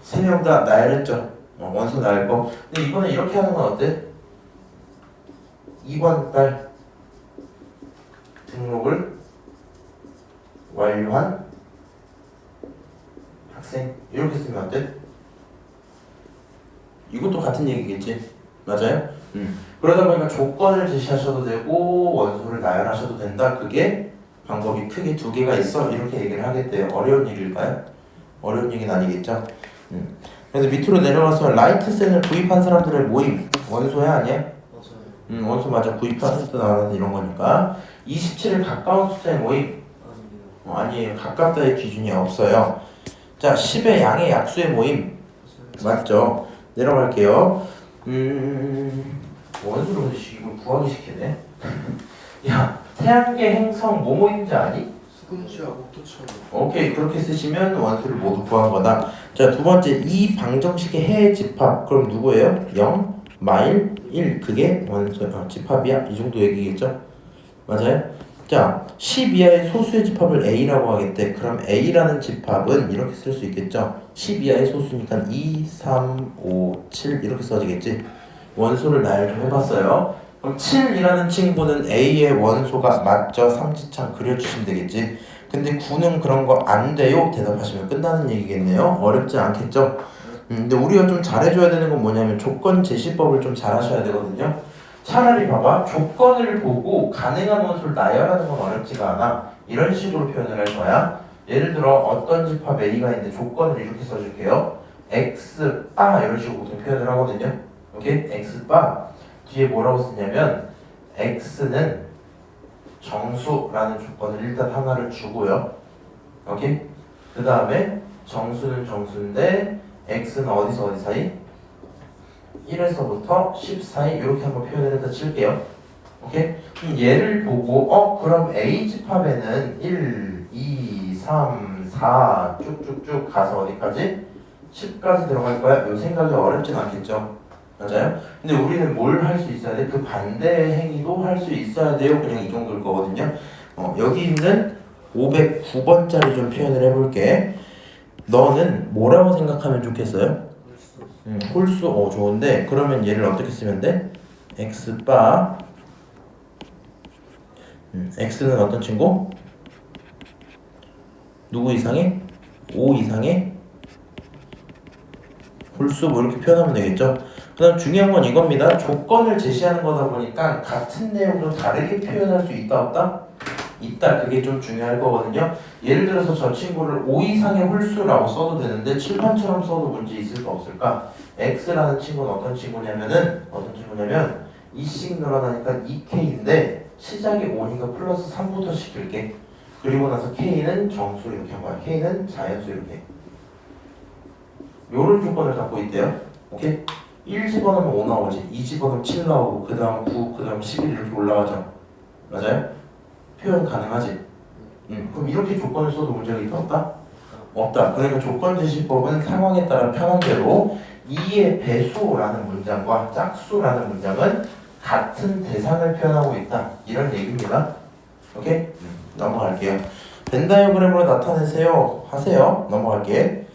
세 명 다 나열했죠. 원소 나열법. 근데 이번에 이렇게 하는 건 어때? 2번 달 등록을 완료한 학생 이렇게 쓰면 어때? 이것도 같은 얘기겠지? 맞아요? 그러다 보니까 조건을 제시하셔도 되고 원소를 나열하셔도 된다. 그게 방법이 크게 두 개가 있어. 이렇게 얘기를 하겠대요. 어려운 얘기일까요? 어려운 얘기는 아니겠죠? 그래서 밑으로 내려가서 라이트센을 구입한 사람들의 모임 원소야 아니야? 맞아요. 원소 맞아. 구입한 숫자 나와서 이런 거니까 27을 가까운 숫자의 모임 아니에요. 가깝다의 기준이 없어요. 자, 10의 양의 약수의 모임 맞죠? 내려갈게요. 원소를 근데 이걸 구하기 시키네. 야, 태양계 행성 뭐 모임인지 아니? 수금치하고 토처럼. 오케이, 그렇게 쓰시면 원소를 모두 구한 거다. 자, 두 번째 이 방정식의 해의 집합. 그럼 누구예요? 0, 마일, 1 그게 원소 집합이야. 이 정도 얘기겠죠? 맞아요? 자, 10 이하의 소수의 집합을 A라고 하겠대. 그럼 A라는 집합은 이렇게 쓸 수 있겠죠? 10 이하의 소수니까 2, 3, 5, 7 이렇게 써지겠지? 원소를 나열 좀 해봤어요. 그럼 7이라는 친구는 A의 원소가 맞죠? 삼지창 그려주시면 되겠지? 근데 9는 그런 거 안 돼요? 대답하시면 끝나는 얘기겠네요. 어렵지 않겠죠? 근데 우리가 좀 잘해줘야 되는 건 뭐냐면 조건 제시법을 좀 잘하셔야 되거든요. 차라리 봐봐. 조건을 보고 가능한 원소를 나열하는 건 어렵지가 않아. 이런 식으로 표현을 할 거야. 예를 들어 어떤 집합 A가 있는데 조건을 이렇게 써줄게요. X 바 이런 식으로 보통 표현을 하거든요. 오케이? X 바 뒤에 뭐라고 쓰냐면 X는 정수라는 조건을 일단 하나를 주고요. 오케이? 그 다음에 정수는 정수인데 X는 어디서 어디 사이? 1에서부터 10 사이 이렇게 한번 표현을 해서 칠게요. 오케이? 그럼 얘를 보고 그럼 A 집합에는 1, 2, 3, 4 쭉쭉쭉 가서 어디까지? 10까지 들어갈 거야? 이 생각이 어렵진 않겠죠? 맞아요? 근데 우리는 뭘 할 수 있어야 돼? 그 반대 행위도 할 수 있어야 돼요. 그냥 이 정도일 거거든요. 여기 있는 509번짜리 좀 표현을 해볼게. 너는 뭐라고 생각하면 좋겠어요? 홀수 좋은데 그러면 얘를 어떻게 쓰면 돼? X 바 X는 어떤 친구? 누구 이상의? 5 이상의 홀수 뭐 이렇게 표현하면 되겠죠? 그 다음 중요한 건 이겁니다. 조건을 제시하는 거다 보니까 같은 내용도 다르게 표현할 수 있다 없다? 있다. 그게 좀 중요할 거거든요. 예를 들어서 저 친구를 5 이상의 홀수라고 써도 되는데 7번처럼 써도 문제 있을까 없을까? X라는 친구는 어떤 친구냐면 이씩 늘어나니까 2K인데 시작이 5니까 플러스 3부터 시킬게. 그리고 나서 K는 정수 이렇게 한 거야. K는 자연수 이렇게. 요런 조건을 갖고 있대요. 오케이? 1 집어넣으면 5 나오지. 2 집어넣으면 7 나오고 그 다음 9, 그 다음 11 이렇게 올라가죠. 맞아요? 표현 가능하지? 그럼 이렇게 조건을 써도 문제가 있다 없다? 없다. 그러니까 조건 제시법은 상황에 따라 편한 대로 2의 배수라는 문장과 짝수라는 문장은 같은 대상을 표현하고 있다. 이런 얘기입니다. 오케이? 넘어갈게요. 벤 다이어그램으로 나타내세요. 하세요. 넘어갈게.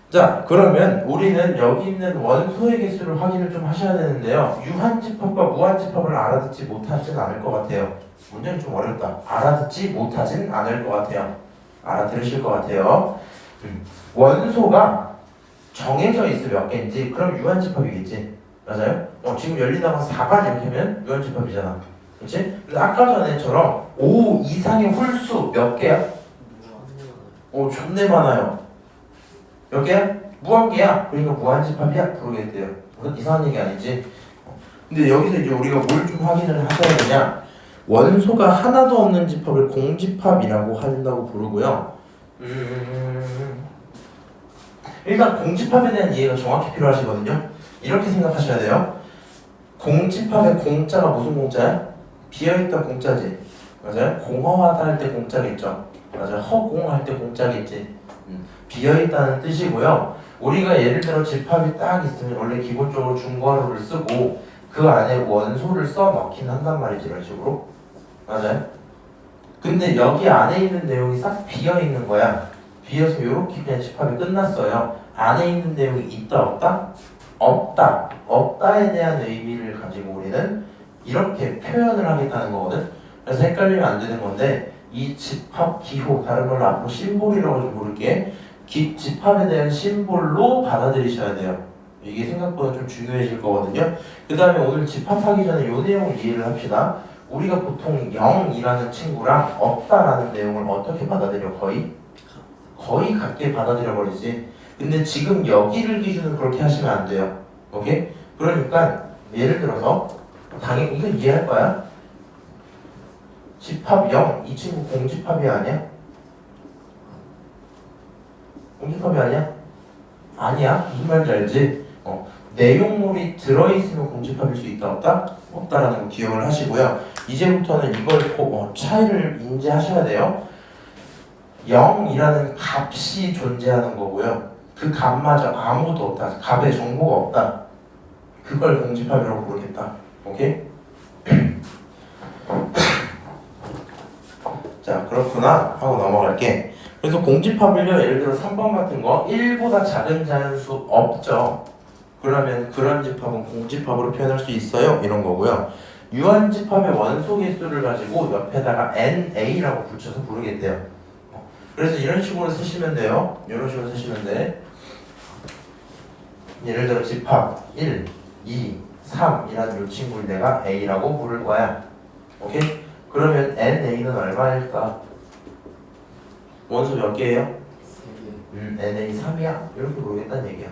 자, 그러면 우리는 여기 있는 원소의 개수를 확인을 좀 하셔야 되는데요. 유한집합과 무한집합을 알아듣지 못하진 않을 것 같아요. 문제는 좀 어렵다. 알아듣지 못하진 않을 것 같아요. 알아들으실 것 같아요. 원소가 정해져 있어 몇 개인지 그럼 유한집합이겠지. 맞아요? 지금 열리다가 4가 이렇게 하면 유한집합이잖아. 그렇지? 근데 아까 전에처럼 5 이상의 홀수 몇 개야? 존내 많아요. 몇 개야? 무한개야. 그러니까 무한집합이야. 부르겠대요. 그건 이상한 얘기 아니지. 근데 여기서 이제 우리가 뭘 좀 확인을 하셔야 되냐? 원소가 하나도 없는 집합을 공집합이라고 한다고 부르고요. 일단 공집합에 대한 이해가 정확히 필요하시거든요. 이렇게 생각하셔야 돼요. 공집합의 공자가 무슨 공자야? 비어있다 공자지. 맞아요? 공허하다 할 때 공자겠죠. 맞아요. 허공할 때 공자겠지. 비어있다는 뜻이고요. 우리가 예를 들어 집합이 딱 있으면 원래 기본적으로 중괄호를 쓰고 그 안에 원소를 써 넣긴 한단 말이지. 이런 식으로. 맞아요? 근데 여기 안에 있는 내용이 싹 비어있는 거야. 비어서 이렇게 그냥 집합이 끝났어요. 안에 있는 내용이 있다 없다? 없다. 없다에 대한 의미를 가지고 우리는 이렇게 표현을 하겠다는 거거든. 그래서 헷갈리면 안 되는 건데 이 집합 기호, 다른 말로 앞으로 심볼이라고 좀 부를게. 집합에 대한 심볼로 받아들이셔야 돼요. 이게 생각보다 좀 중요해질 거거든요. 그 다음에 오늘 집합하기 전에 이 내용을 이해를 합시다. 우리가 보통 0이라는 친구랑 없다라는 내용을 어떻게 받아들여? 거의 같게 받아들여 버리지. 근데 지금 여기를 기준으로 그렇게 하시면 안 돼요. 오케이? 그러니까 예를 들어서 당연히 이건 이해할 거야. 집합 0, 이 친구 공집합이 아니야? 공집합이 아니야? 아니야. 무슨 말인지 알지? 내용물이 들어있으면 공집합일 수 있다 없다? 없다라는 거 기억을 하시고요. 이제부터는 이걸 차이를 인지하셔야 돼요. 0이라는 값이 존재하는 거고요. 그 값마저 아무도 없다. 값에 정보가 없다. 그걸 공집합이라고 부르겠다. 오케이? 자, 그렇구나 하고 넘어갈게. 그래서 공집합을요, 예를 들어 3번 같은 거 1보다 작은 자연수 없죠. 그러면 그런 집합은 공집합으로 표현할 수 있어요. 이런 거고요. 유한집합의 원소 개수를 가지고 옆에다가 NA라고 붙여서 부르겠대요. 그래서 이런 식으로 쓰시면 돼요. 이런 식으로 쓰시면 돼. 예를 들어 집합 1, 2, 3이라는 이 친구를 내가 A라고 부를 거야. 오케이? 그러면 NA는 얼마일까? 원소 몇 개예요? NA 3이야. 이렇게 모르겠다는 얘기야.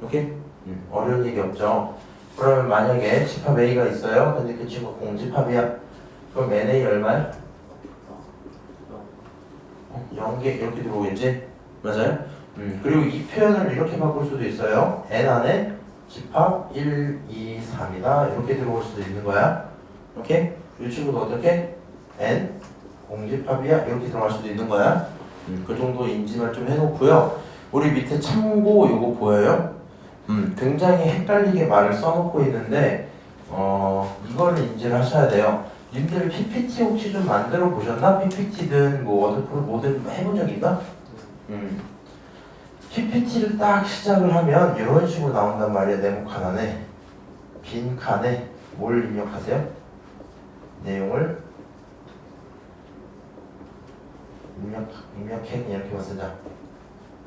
오케이? 어려운 얘기 없죠? 그러면 만약에 집합 A가 있어요. 근데 그 친구가 공집합이야. 그럼 NA 얼마야? 0개 이렇게 들어오겠지? 맞아요? 그리고 이 표현을 이렇게 바꿀 수도 있어요. N 안에 집합 1, 2, 3이다. 이렇게 들어올 수도 있는 거야. 오케이? 이 친구도 어떻게? N 공집합이야. 이렇게 들어갈 수도 있는 거야. 그 정도 인지만 좀 해놓고요. 우리 밑에 참고 요거 보여요? 굉장히 헷갈리게 말을 써놓고 있는데 이거를 인지를 하셔야 돼요. 님들 PPT 혹시 좀 만들어 보셨나? PPT든 뭐 워드프로 뭐든 해본 적 있나? PPT를 딱 시작을 하면 이런 식으로 나온단 말이야. 네모 칸 안에 빈 칸에 뭘 입력하세요? 내용을 입력해 이렇게 쓰자.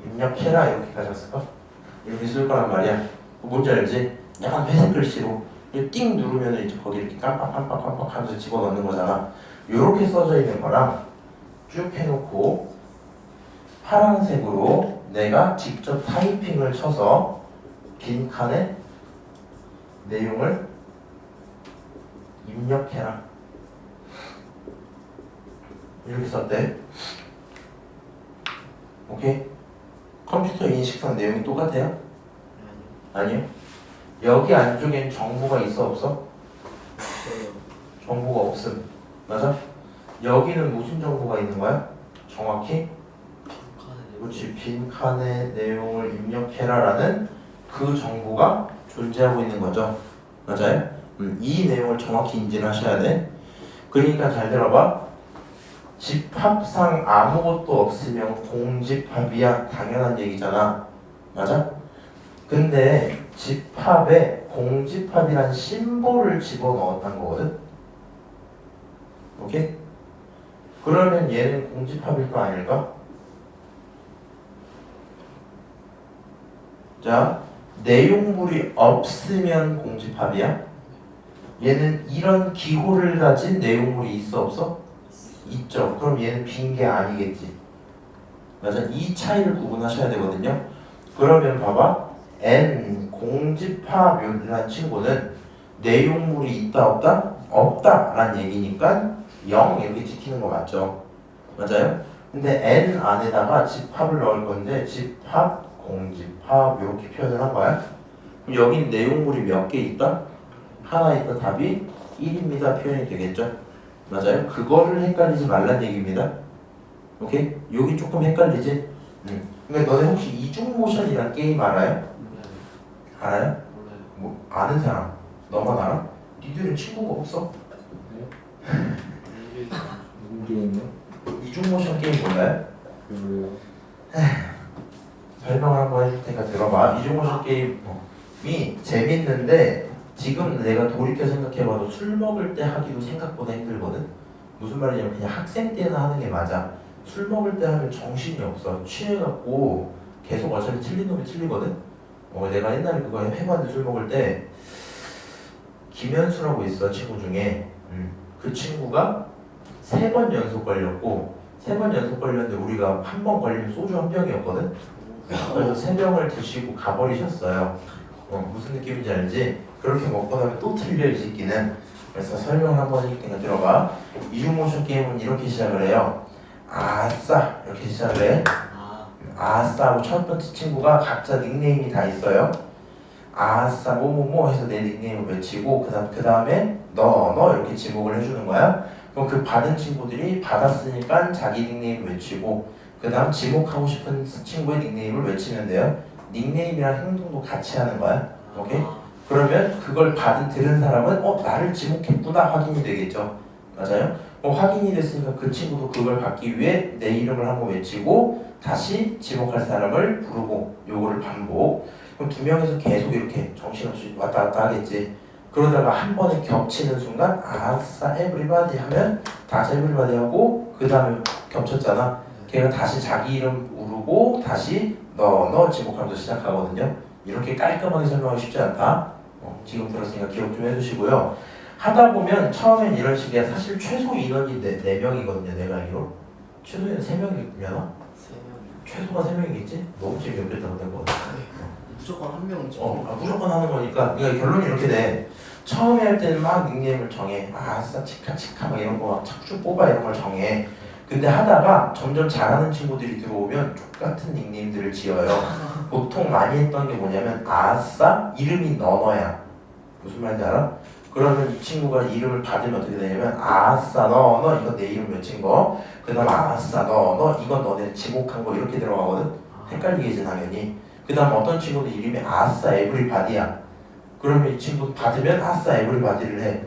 입력해라 이렇게까지 했을까? 이렇게 쓸 거란 말이야. 뭔지 알지? 약간 회색 글씨로 띵 누르면 이제 거기 이렇게 깜빡깜빡깜빡 하면서 집어넣는 거잖아. 이렇게 써져 있는 거랑 쭉 해놓고 파란색으로 내가 직접 타이핑을 쳐서 빈 칸에 내용을 입력해라. 이렇게 썼대. 오케이? 컴퓨터 인식상 내용이 똑같아요? 아니요. 여기 안쪽엔 정보가 있어 없어? 정보가 없음. 맞아? 여기는 무슨 정보가 있는 거야? 정확히? 그렇지. 빈 칸에 내용을 입력해라라는 그 정보가 존재하고 있는 거죠. 맞아요? 이 내용을 정확히 인지를 하셔야 돼. 그러니까 잘 들어봐. 집합상 아무것도 없으면 공집합이야. 당연한 얘기잖아. 맞아? 근데 집합에 공집합이란 심볼을 집어넣었다는 거거든. 오케이? 그러면 얘는 공집합일까 아닐까? 자, 내용물이 없으면 공집합이야. 얘는 이런 기호를 가진 내용물이 있어 없어? 있죠. 그럼 얘는 빈 게 아니겠지. 맞아. 이 차이를 구분하셔야 되거든요. 그러면 봐봐. N 공집합이라는 친구는 내용물이 있다 없다? 없다라는 얘기니까 0 이렇게 찍히는 거 맞죠? 맞아요? 근데 N 안에다가 집합을 넣을 건데 집합, 공집합 이렇게 표현을 한 거야. 그럼 여긴 내용물이 몇 개 있다? 하나 있다. 답이 1입니다. 표현이 되겠죠? 맞아요? 그거를 헷갈리지 말란 얘기입니다. 오케이? 여기 조금 헷갈리지? 근데 너네 혹시 이중모션이란 게임 알아요? 알아요? 몰라요. 뭐 아는 사람? 너만 알아? 니들은 친구가 없어? 이게 무슨 게임이요? 이중모션 게임 몰라요? 별로요. 설명을 한번 해줄 테니까 들어봐. 이중모션 게임이 재밌는데 지금 내가 돌이켜 생각해봐도 술 먹을 때 하기도 생각보다 힘들거든? 무슨 말이냐면 그냥 학생 때나 하는 게 맞아. 술 먹을 때 하면 정신이 없어. 취해갖고 계속 어차피 틀린 놈이 틀리거든? 내가 옛날에 그거 해봤는데 술 먹을 때 김현수라고 있어 친구 중에. 그 친구가 3번 연속 걸렸고 3번 연속 걸렸는데 우리가 한 번 걸리면 소주 한 병이었거든? 그래서 3병을 드시고 가버리셨어요. 무슨 느낌인지 알지? 그렇게 먹고 나면 또 틀려 이 새끼는. 그래서 설명을 한번 해줄 테니까 들어봐. 이중모션 게임은 이렇게 시작을 해요. 아싸 이렇게 시작을 해. 아싸 하고 첫 번째 친구가 각자 닉네임이 다 있어요. 아싸 뭐뭐뭐 해서 내 닉네임을 외치고 그 다음에 너 이렇게 지목을 해주는 거야. 그럼 그 받은 친구들이 받았으니까 자기 닉네임을 외치고 그 다음 지목하고 싶은 친구의 닉네임을 외치면 돼요. 닉네임이랑 행동도 같이 하는 거야. 오케이? 그러면 그걸 들은 사람은 나를 지목했구나 확인이 되겠죠. 맞아요? 확인이 됐으니까 그 친구도 그걸 받기 위해 내 이름을 한번 외치고 다시 지목할 사람을 부르고 요거를 반복. 그럼 2명이서 계속 이렇게 정신없이 왔다 갔다 하겠지. 그러다가 한 번에 겹치는 순간 아싸 에브리바디 하면 다시 에브리바디 하고 그 다음에 겹쳤잖아. 걔가 다시 자기 이름 부르고 다시 너 지목하면서 시작하거든요. 이렇게 깔끔하게 설명하기 쉽지 않다. 지금 들었으니까 기억 좀 해주시고요. 하다 보면 처음엔 이런 식이야. 사실 최소 인원이 4명이거든요. 내가 알기로. 최소는 3명이려나? 3명. 최소가 3명이겠지? 너무 재미없겠다고 된 거. 무조건 한 명은 무조건 하는 거니까. 그러니까 결론이 이렇게 돼. 처음에 할 때는 막 닉네임을 정해. 아싸 치카 막 이런 거 막 착추 뽑아 이런 걸 정해. 근데 하다가 점점 잘하는 친구들이 들어오면 똑같은 닉네임들을 지어요. 보통 많이 했던 게 뭐냐면 아싸 이름이 너너야. 무슨 말인지 알아? 그러면 이 친구가 이름을 받으면 어떻게 되냐면 아싸 너 이건 내 이름 외친 거. 그 다음 아싸 너 이건 너네 지목한 거 이렇게 들어가거든. 헷갈리겠지 당연히. 그 다음 어떤 친구는 이름이 아싸 에브리바디야. 그러면 이 친구 받으면 아싸 에브리바디를 해.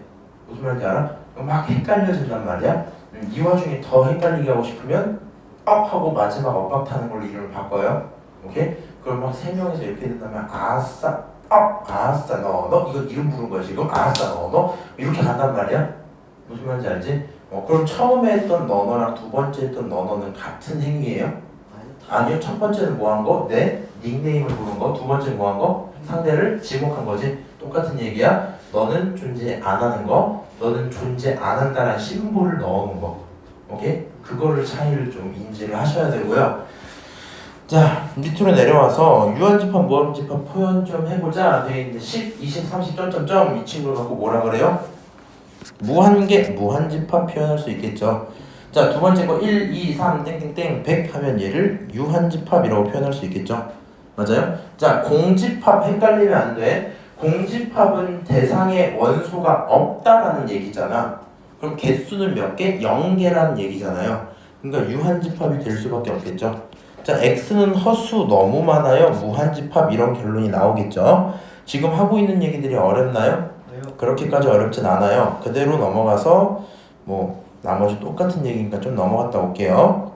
무슨 말인지 알아? 막 헷갈려진단 말이야. 이 와중에 더 헷갈리게 하고 싶으면 업 하고 마지막 엇박 타는 걸로 이름을 바꿔요. 오케이? 그럼 막 3명이서 이렇게 된다면 아싸 업 아싸 너 이거 이름 부른 거야 지금. 아싸 너 이렇게 간단 말이야. 무슨 말인지 알지? 그럼 처음에 했던 너너랑 두 번째 했던 너너는 같은 행위예요? 아니요. 첫 번째는 뭐 한 거? 내 닉네임을 부른 거. 두 번째는 뭐 한 거? 상대를 지목한 거지. 똑같은 얘기야. 너는 존재 안 하는 거, 너는 존재 안 한다는 심볼을 넣어놓은 거. 오케이? 그거를 차이를 좀 인지를 하셔야 되고요. 자, 밑으로 내려와서 유한집합, 무한집합 표현 좀 해보자. 되게 이제 10, 20, 30 점점점 이 친구를 갖고 뭐라 그래요? 무한집합 표현할 수 있겠죠. 자, 두 번째 거 1, 2, 3 땡땡땡 100 하면 얘를 유한집합이라고 표현할 수 있겠죠. 맞아요? 자, 공집합 헷갈리면 안 돼. 공집합은 대상의 원소가 없다라는 얘기잖아. 그럼 개수는 몇 개? 0개라는 얘기잖아요. 그러니까 유한집합이 될 수밖에 없겠죠. 자, X는 허수 너무 많아요. 무한집합 이런 결론이 나오겠죠. 지금 하고 있는 얘기들이 어렵나요? 그렇게까지 어렵진 않아요. 그대로 넘어가서 뭐 나머지 똑같은 얘기니까 좀 넘어갔다 올게요.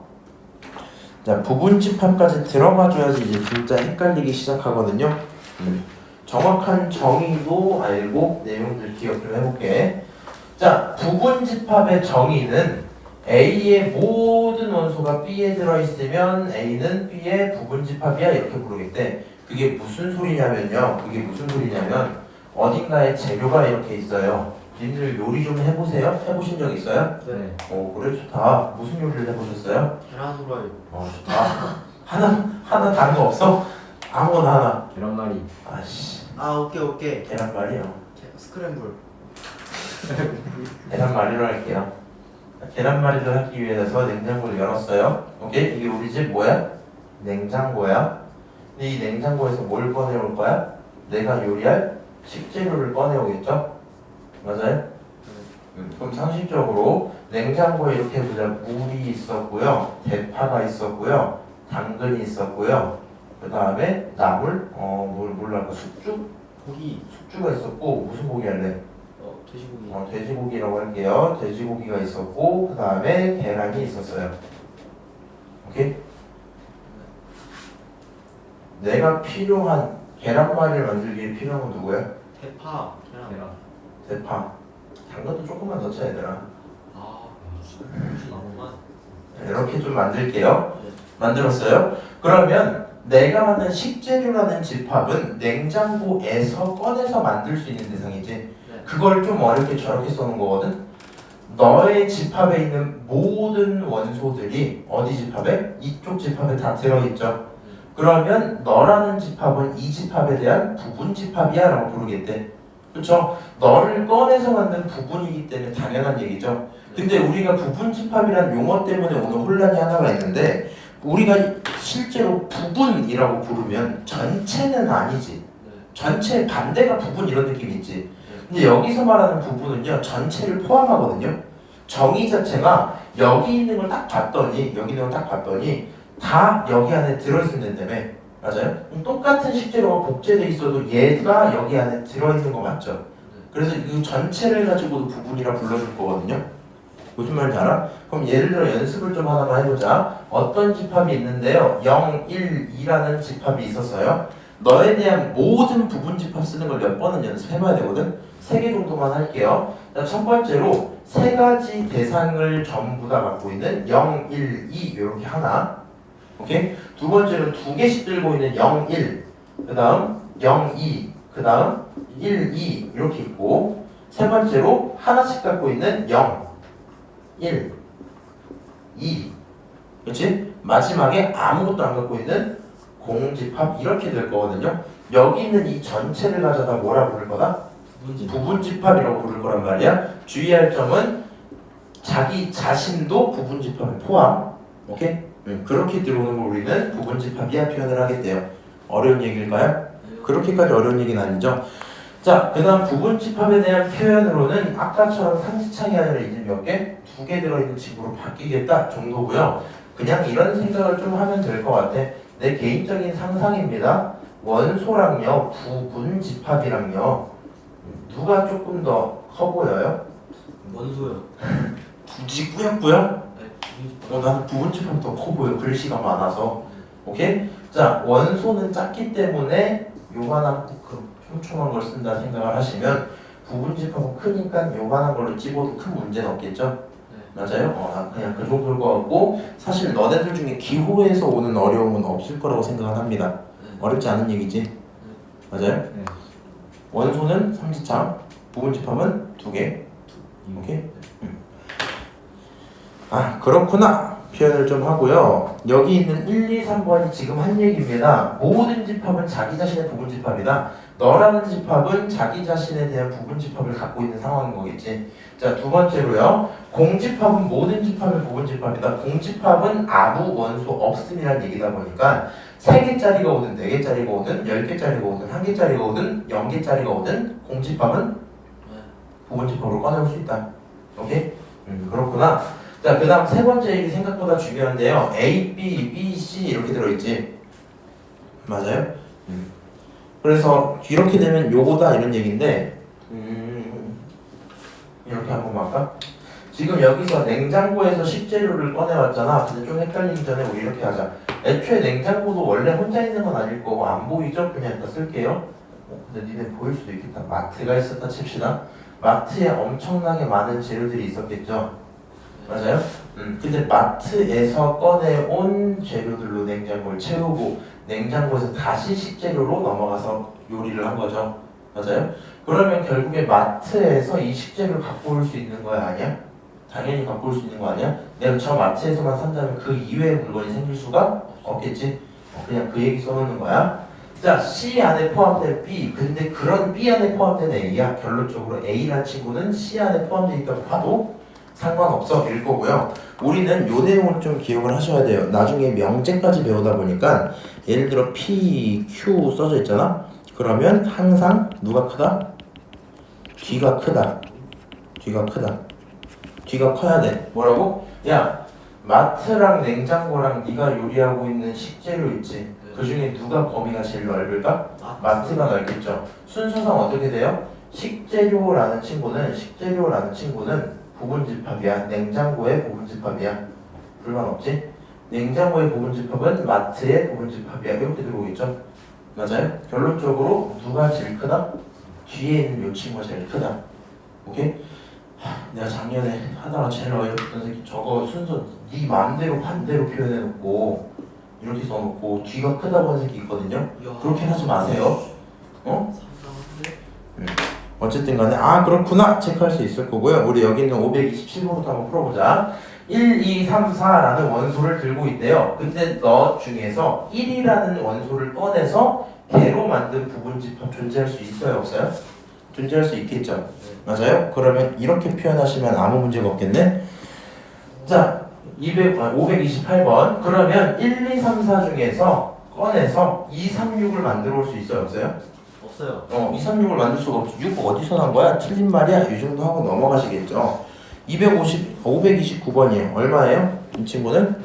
자, 부분집합까지 들어가줘야지 이제 진짜 헷갈리기 시작하거든요. 정확한 정의도 알고 내용들 기억 좀 해볼게. 자, 부분집합의 정의는 A의 모든 원소가 B에 들어있으면 A는 B의 부분집합이야 이렇게 부르겠대. 그게 무슨 소리냐면요. 어딘가에 재료가 이렇게 있어요. 님들 요리 좀 해보세요? 해보신 적 있어요? 네. 오, 그래 좋다. 무슨 요리를 해보셨어요? 계란 후라이. 좋다. 하나 다른 거 없어? 아무거나 하나. 계란말이. 아씨, 아 오케이. 계란말이요. 스크램블. 계란말이로 할게요. 계란말이를 하기 위해서 냉장고를 열었어요. 오케이? 이게 우리 집 뭐야? 냉장고야. 근데 이 냉장고에서 뭘 꺼내올 거야? 내가 요리할 식재료를 꺼내오겠죠? 맞아요? 그럼 상식적으로 냉장고에 이렇게 보자. 물이 있었고요, 대파가 있었고요, 당근이 있었고요. 그 다음에 나물, 뭘랄까 숙주? 숙주가 있었고 무슨 고기 할래? 돼지고기. 돼지고기라고 할게요. 돼지고기가 있었고 그 다음에 계란이 있었어요. 오케이? 내가 필요한 계란말이를 만들기 위해 필요한 건 누구야? 대파. 계란. 대파. 당근도 조금만 넣자 얘들아. 나무만. 이렇게 좀 만들게요. 네. 만들었어요? 그러면 내가 만든 식재료라는 집합은 냉장고에서 꺼내서 만들 수 있는 대상이지. 네. 그걸 좀 어렵게 저렇게 써놓은 거거든. 너의 집합에 있는 모든 원소들이 어디 집합에? 이쪽 집합에 다 들어있죠. 그러면 너라는 집합은 이 집합에 대한 부분 집합이야 라고 부르겠대. 그쵸? 너를 꺼내서 만든 부분이기 때문에 당연한 얘기죠. 근데 우리가 부분 집합이란 용어 때문에 오늘 혼란이 하나가 있는데, 우리가 실제로 부분이라고 부르면 전체는 아니지. 전체 반대가 부분 이런 느낌이 있지. 근데 여기서 말하는 부분은요, 전체를 포함하거든요. 정의 자체가 여기 있는 걸 딱 봤더니 다 여기 안에 들어있으면 된다며. 맞아요? 똑같은 식재료가 복제돼 있어도 얘가 여기 안에 들어있는 거 맞죠? 그래서 이 전체를 가지고도 부분이라 불러줄 거거든요. 무슨 말인지 알아? 그럼 예를 들어 연습을 좀 하나만 해보자. 어떤 집합이 있는데요, 0, 1, 2라는 집합이 있었어요. 너에 대한 모든 부분 집합 쓰는 걸 몇 번은 연습해봐야 되거든. 3개 정도만 할게요. 자, 첫 번째로 3가지 대상을 전부 다 갖고 있는 0, 1, 2 이렇게 하나. 오케이? 두 번째로 2개씩 들고 있는 0, 1, 그 다음 0, 2, 그 다음 1, 2 이렇게 있고, 세 번째로 하나씩 갖고 있는 0, 1, 2, 그렇지? 마지막에 아무것도 안 갖고 있는 공집합 이렇게 될 거거든요. 여기 있는 이 전체를 가져다 뭐라 부를 거다? 부분집합이라고 부를 거란 말이야. 주의할 점은 자기 자신도 부분집합에 포함. 오케이? 그렇게 들어오는 걸 우리는 부분집합이야 표현을 하겠대요. 어려운 얘기일까요? 그렇게까지 어려운 얘기는 아니죠. 자, 그 다음 부분집합에 대한 표현으로는 아까처럼 상지창이 아니라 이제 몇 개? 2개 들어있는 집으로 바뀌겠다 정도고요. 그냥 이런 생각을 좀 하면 될 것 같아. 내 개인적인 상상입니다. 원소랑요, 부분집합이랑요, 누가 조금 더 커 보여요? 원소요. 굳이 꾸역꾸역? 네. 나는 부분집합이 더 커 보여. 글씨가 많아서. 오케이? 자, 원소는 작기 때문에 요만한 촘촘한 걸 쓴다 생각을 하시면, 부분집합은 크니까 요만한 걸로 집어도 큰 문제는 없겠죠? 맞아요? 그냥 그 정도일 것 같고, 사실 너네들 중에 기호에서 오는 어려움은 없을 거라고 생각을 합니다. 어렵지 않은 얘기지? 맞아요? 네. 원소는 삼지창, 부분집합은 2개. 오케이? 그렇구나. 표현을 좀 하고요. 여기 있는 1, 2, 3번이 지금 한 얘기입니다. 모든 집합은 자기 자신의 부분집합이다. 너라는 집합은 자기 자신에 대한 부분집합을 갖고 있는 상황인 거겠지. 자, 두 번째로요. 공집합은 모든 집합의 부분집합이다. 공집합은 아무 원소 없음이라는 얘기다 보니까 3개짜리가 오든 4개짜리가 오든 10개짜리가 오든 1개짜리가 오든 0개짜리가 오든 공집합은 부분집합으로 꺼내올 수 있다. 오케이? 그렇구나. 자, 그 다음 세 번째 얘기 생각보다 중요한데요. A, B, B, C 이렇게 들어있지. 맞아요? 그래서 이렇게 되면 요거다 이런 얘기인데, 이렇게 한번 할까? 지금 여기서 냉장고에서 식재료를 꺼내왔잖아. 근데 좀 헷갈리기 전에 우리 이렇게 하자. 애초에 냉장고도 원래 혼자 있는 건 아닐 거고 안 보이죠? 그냥 일단 쓸게요. 근데 니네 보일 수도 있겠다. 마트가 있었다 칩시다. 마트에 엄청나게 많은 재료들이 있었겠죠? 맞아요? 근데 마트에서 꺼내온 재료들로 냉장고를 채우고 냉장고에서 다시 식재료로 넘어가서 요리를 한 거죠. 맞아요? 그러면 결국에 마트에서 이 식재료를 갖고 올 수 있는 거야, 아니야? 당연히 갖고 올 수 있는 거 아니야? 내가 저 마트에서만 산다면 그 이외의 물건이 생길 수가 없겠지? 그냥 그 얘기 써놓는 거야. 자, C 안에 포함된 B. 근데 그런 B 안에 포함된 A야. 결론적으로 A라는 친구는 C 안에 포함되어 있다고 봐도 상관없어 일 거고요. 우리는 요 내용을 좀 기억을 하셔야 돼요. 나중에 명제까지 배우다 보니까 예를 들어 P, Q 써져 있잖아. 그러면 항상 누가 크다? 뒤가 크다. 뒤가 크다. 뒤가 커야 돼. 뭐라고? 야, 마트랑 냉장고랑 네가 요리하고 있는 식재료 있지? 그 중에 누가 범위가 제일 넓을까? 마트가 넓겠죠. 순서상 어떻게 돼요? 식재료라는 친구는 부분집합이야. 냉장고의 부분집합이야. 불만 없지? 냉장고의 부분집합은 마트의 부분집합이야. 이렇게 들어오겠죠? 맞아요? 결론적으로 누가 제일 크다? 뒤에 있는 요 친구가 제일 크다. 오케이? 내가 작년에 하다가 제일 어이없던 새끼 저거 순서 네 맘대로 반대로 표현해놓고 이렇게 써놓고 뒤가 크다고 하는 새끼 있거든요? 그렇게 하지 마세요. 어? 어쨌든 간에 그렇구나 체크할 수 있을 거고요. 우리 여기 있는 527번부터 한번 풀어보자. 1, 2, 3, 4라는 원소를 들고 있대요. 근데 너 중에서 1이라는 원소를 꺼내서 개로 만든 부분집합 존재할 수 있어요? 없어요? 존재할 수 있겠죠? 맞아요? 그러면 이렇게 표현하시면 아무 문제가 없겠네? 자, 528번. 그러면 1, 2, 3, 4 중에서 꺼내서 2, 3, 6을 만들어 올 수 있어요? 없어요? 없어요. 2, 3, 6을 만들 수가 없지. 6 어디서 난 거야? 틀린 말이야? 이 정도 하고 넘어가시겠죠? 529번이에요. 얼마예요? 이 친구는?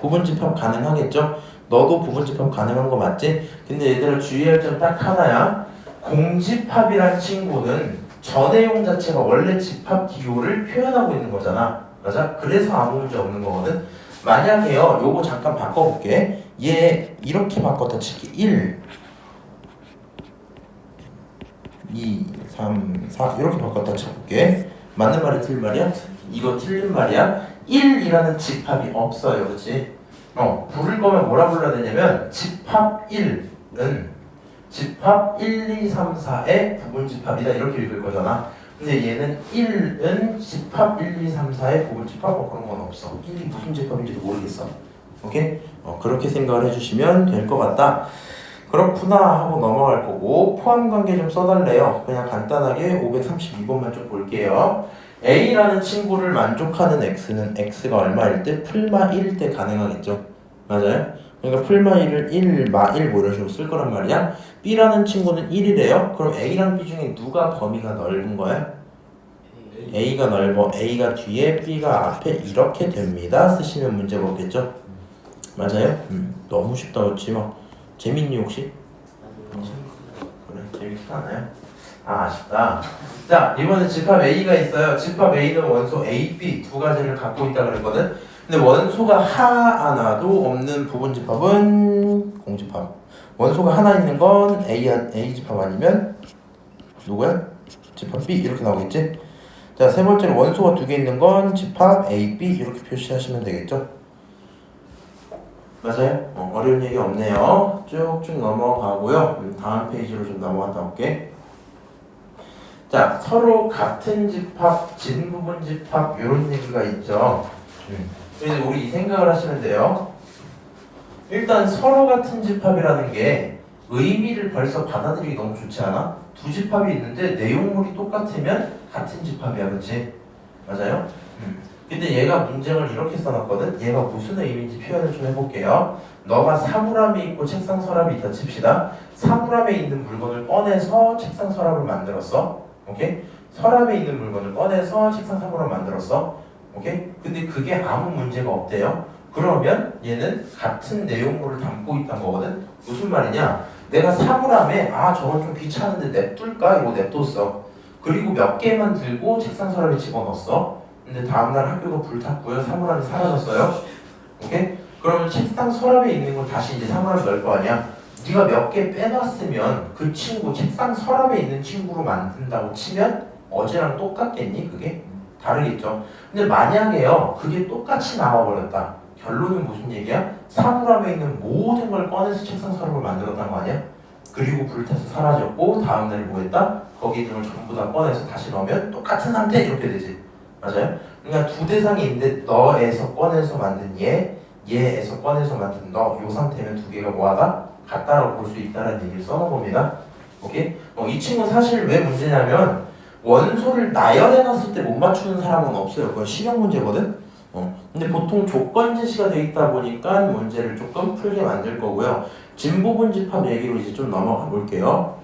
부분집합 가능하겠죠? 너도 부분집합 가능한 거 맞지? 근데 얘들아 주의할 점 딱 하나야. 공집합이란 친구는 전해용 자체가 원래 집합 기호를 표현하고 있는 거잖아. 맞아? 그래서 아무 문제 없는 거거든. 만약에요, 요거 잠깐 바꿔볼게. 얘 이렇게 바꿨다 칠게. 1, 2, 3, 4 이렇게 바꿨다 쳐볼게. 맞는 말이 틀린 말이야? 이거 틀린 말이야. 1이라는 집합이 없어요. 그치? 부를 거면 뭐라 불러야 되냐면 집합 1은 집합 1, 2, 3, 4의 부분집합이다 이렇게 읽을 거잖아. 근데 얘는 1은 집합 1, 2, 3, 4의 부분집합 그런 건 없어. 1이 무슨 집합인지도 모르겠어. 오케이? 그렇게 생각을 해주시면 될 것 같다. 그렇구나 하고 넘어갈 거고 포함관계 좀 써달래요. 그냥 간단하게 532번만 좀 볼게요. A라는 친구를 만족하는 X는 X가 얼마일 때? 풀마 1일 때 가능하겠죠. 맞아요? 그러니까 풀마 1을 1, 마 1 뭐 이런 식으로 쓸 거란 말이야. B라는 친구는 1이래요. 그럼 A랑 B 중에 누가 범위가 넓은 거야? A가 넓어. A가 뒤에 B가 앞에 이렇게 됩니다. 쓰시면 문제가 없겠죠? 맞아요? 너무 쉽다 그렇지 뭐. 재밌니 혹시? 그래 재밌지 않아요? 아쉽다. 자 이번에 집합 A가 있어요. 집합 A는 원소 A, B 두 가지를 갖고 있다 그랬거든. 근데 원소가 하나도 없는 부분집합은 공집합. 원소가 하나 있는 건 A 집합 아니면 누구야? 집합 B 이렇게 나오겠지? 자 세 번째로 원소가 두 개 있는 건 집합 A, B 이렇게 표시하시면 되겠죠? 맞아요? 어려운 얘기 없네요. 쭉쭉 넘어가고요. 다음 페이지로 좀 넘어갔다 올게. 자, 서로 같은 집합, 진부분 집합 이런 얘기가 있죠. 그래서 우리 이 생각을 하시면 돼요. 일단 서로 같은 집합이라는 게 의미를 벌써 받아들이기 너무 좋지 않아? 두 집합이 있는데 내용물이 똑같으면 같은 집합이야, 그렇지? 맞아요? 근데 얘가 문장을 이렇게 써놨거든? 얘가 무슨 의미인지 표현을 좀 해볼게요. 너가 사물함이 있고 책상 서랍이 있다 칩시다. 사물함에 있는 물건을 꺼내서 책상 서랍을 만들었어. 오케이? 서랍에 있는 물건을 꺼내서 책상 사물함을 만들었어. 오케이? 근데 그게 아무 문제가 없대요. 그러면 얘는 같은 내용물을 담고 있다는 거거든? 무슨 말이냐? 내가 사물함에 저건 좀 귀찮은데 냅둘까? 이러고 냅뒀어. 그리고 몇 개만 들고 책상 서랍에 집어넣었어. 근데 다음날 학교가 불탔고요. 사물함이 사라졌어요. 오케이? 그러면 책상 서랍에 있는 걸 다시 이제 사물함에 넣을 거 아니야? 네가 몇 개 빼놨으면 그 친구 책상 서랍에 있는 친구로 만든다고 치면 어제랑 똑같겠니? 그게? 다르겠죠. 근데 만약에요 그게 똑같이 나와버렸다. 결론은 무슨 얘기야? 사물함에 있는 모든 걸 꺼내서 책상 서랍을 만들었단 거 아니야? 그리고 불타서 사라졌고 다음날에 뭐 했다? 거기 있는 걸 전부 다 꺼내서 다시 넣으면 똑같은 상태 이렇게 되지. 맞아요? 그러니까 두 대상이 있는데 너에서 꺼내서 만든 얘에서 꺼내서 만든 너, 요 상태면 두 개가 뭐하다? 같다라고 볼 수 있다는 얘기를 써놓은 겁니다. 오케이? 이 친구는 사실 왜 문제냐면 원소를 나열해놨을 때 못 맞추는 사람은 없어요. 그건 실용 문제거든? 근데 보통 조건 제시가 돼 있다 보니까 문제를 조금 풀게 만들 거고요. 진부분집합 얘기로 이제 좀 넘어가 볼게요.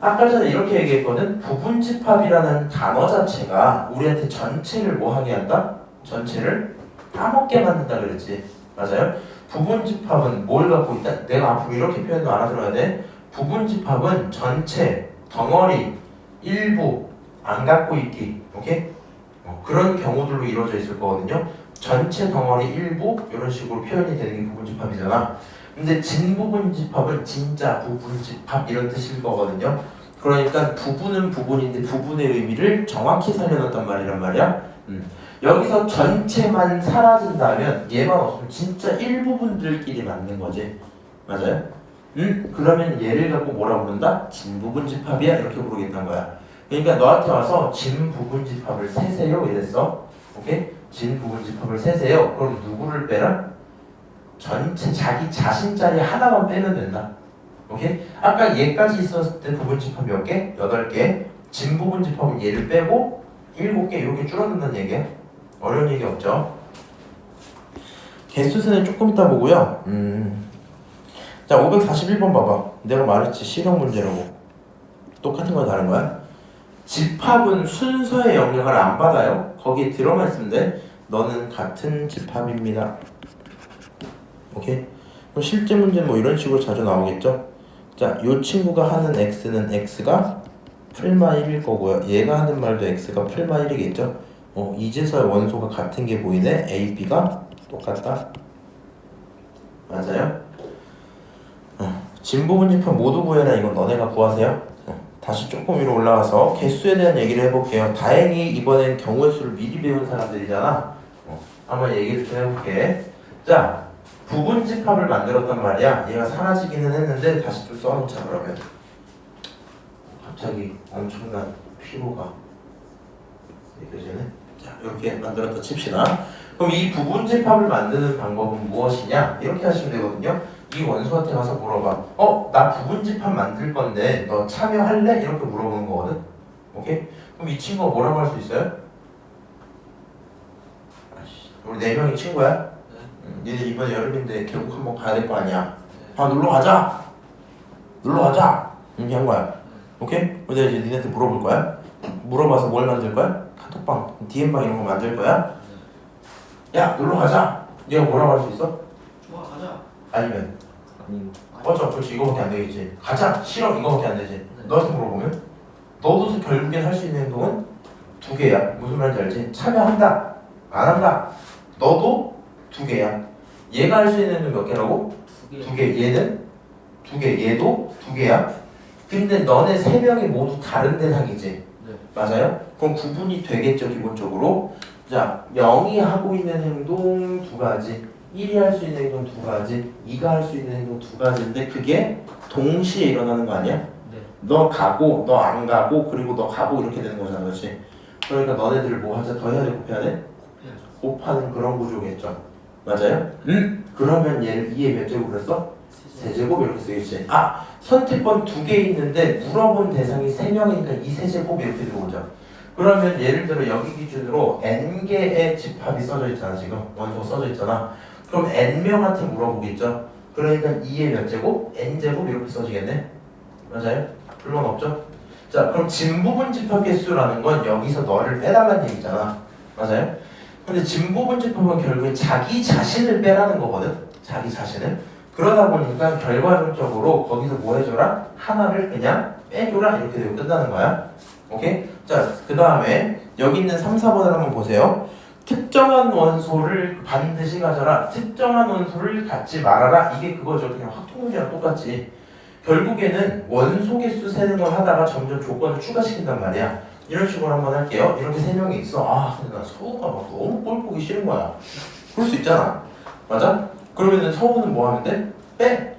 아까 전에 이렇게 얘기했거든. 부분집합이라는 단어 자체가 우리한테 전체를 뭐 하게 한다? 전체를 까먹게 만든다 그랬지. 맞아요? 부분집합은 뭘 갖고 있다? 내가 앞으로 이렇게 표현도 알아들어야 돼. 부분집합은 전체, 덩어리, 일부, 안 갖고 있기. 오케이? 그런 경우들로 이루어져 있을 거거든요. 전체, 덩어리, 일부 이런 식으로 표현이 되는 게 부분집합이잖아. 근데 진부분집합은 진짜 부분집합 이런 뜻일 거거든요. 그러니까 부분은 부분인데 부분의 의미를 정확히 살려놨단 말이란 말이야. 여기서 전체만 사라진다면 얘만 없으면 진짜 일부분들끼리 맞는 거지. 맞아요? 그러면 얘를 갖고 뭐라 부른다? 진부분집합이야 이렇게 부르겠다는 거야. 그러니까 너한테 와서 진부분집합을 세세요 이랬어. 오케이? 진부분집합을 세세요. 그럼 누구를 빼라? 전체 자기 자신짜리 하나만 빼면 된다. 오케이? 아까 얘까지 있었을 때 부분집합 몇 개? 8개. 진부분집합은 얘를 빼고 7개 이렇게 줄어든다는 얘기야. 어려운 얘기 없죠? 개수수는 조금 이따 보고요. 자, 541번 봐봐. 내가 말했지 실용 문제라고. 똑같은 거야 다른 거야? 집합은 순서의 영향을 안 받아요. 거기에 들어만 있으면 돼. 너는 같은 집합입니다. 오케이? 그럼 실제 문제는 뭐 이런 식으로 자주 나오겠죠? 자, 요 친구가 하는 x는 x가 풀마 1일 거고요. 얘가 하는 말도 x가 풀마 1이겠죠? 이제서야 원소가 같은 게 보이네. a, b가 똑같다. 맞아요? 진부분집합 모두 구해라. 이건 너네가 구하세요. 다시 조금 위로 올라가서 개수에 대한 얘기를 해볼게요. 다행히 이번엔 경우의 수를 미리 배운 사람들이잖아. 한번 얘기를 좀 해볼게. 자, 부분집합을 만들었단 말이야. 얘가 사라지기는 했는데 다시 좀 써놓자 그러면. 갑자기 엄청난 피로가 느껴지네. 자, 이렇게 만들었다 칩시다. 그럼 이 부분집합을 만드는 방법은 무엇이냐? 이렇게 하시면 되거든요. 이 원수한테 가서 물어봐. 나 부분집합 만들 건데 너 참여할래? 이렇게 물어보는 거거든. 오케이? 그럼 이 친구가 뭐라고 할 수 있어요? 우리 4명이 친구야? 니네 이번에 여름인데 결국 한번 가야 될 거 아니야. 놀러 가자. 놀러 가자. 이렇게 한 거야. 오케이? 근데 이제 니네한테 물어볼 거야. 물어봐서 뭘 만들 거야? 카톡방, DM방 이런 거 만들 거야. 야, 놀러 가자. 네가 뭐라고 할 수 있어? 좋아 가자. 아니면 아니. 맞아, 그렇지. 이거밖에 안 되겠지. 가자. 싫어. 이거밖에 안 되지. 너한테 물어보면 너도 결국엔 할 수 있는 행동은 2개야. 무슨 말인지 알지? 참여한다. 안 한다. 너도 2개야. 얘가 할 수 있는 행동 몇 개라고? 2개. 얘는 2개. 얘도 2개야. 근데 너네 3명이 모두 다른 대상이지. 네. 맞아요? 그럼 구분이 되겠죠 기본적으로. 자, 0이 하고 있는 행동 2가지, 1이 할 수 있는 행동 2가지, 2가 할 수 있는 행동 2가지인데 그게 동시에 일어나는 거 아니야? 네. 너 가고 너 안 가고 그리고 너 가고 이렇게 되는 거잖아, 그렇지? 그러니까 너네들 뭐 하자? 더 해야 돼? 곱해야 돼? 곱해야죠. 곱하는 그런 구조겠죠. 맞아요? 그러면 얘를 2의 몇 제곱을 했어? 세제곱 이렇게 쓰겠지. 선택권 2개 있는데 물어본 대상이 3명이니까 이 세제곱 이렇게 들어오죠. 그러면 예를 들어 여기 기준으로 n개의 집합이 써져 있잖아. 지금 원소가 써져 있잖아. 그럼 n명한테 물어보겠죠. 그러니까 2의 몇 제곱? n제곱 이렇게 써지겠네. 맞아요? 물론 없죠. 자, 그럼 진부분 집합 개수라는 건 여기서 너를 빼달라는 얘기잖아. 맞아요? 근데 진부분 집합은 결국에 자기 자신을 빼라는 거거든. 자기 자신을. 그러다 보니까 결과적으로 거기서 뭐 해줘라? 하나를 그냥 빼줘라 이렇게 되고 끝나는 거야. 오케이? 자, 그 다음에 여기 있는 3, 4번을 한번 보세요. 특정한 원소를 반드시 가져라. 특정한 원소를 갖지 말아라. 이게 그거죠. 그냥 확통문제랑 똑같지. 결국에는 원소 개수 세는 걸 하다가 점점 조건을 추가시킨단 말이야. 이런 식으로 한번 할게요. 이렇게 세 명이 있어. 아, 근데 나 서우가 막 너무 꼴 보기 싫은 거야. 그럴 수 있잖아. 맞아? 그러면은 서우는 뭐 하면 돼? 빼.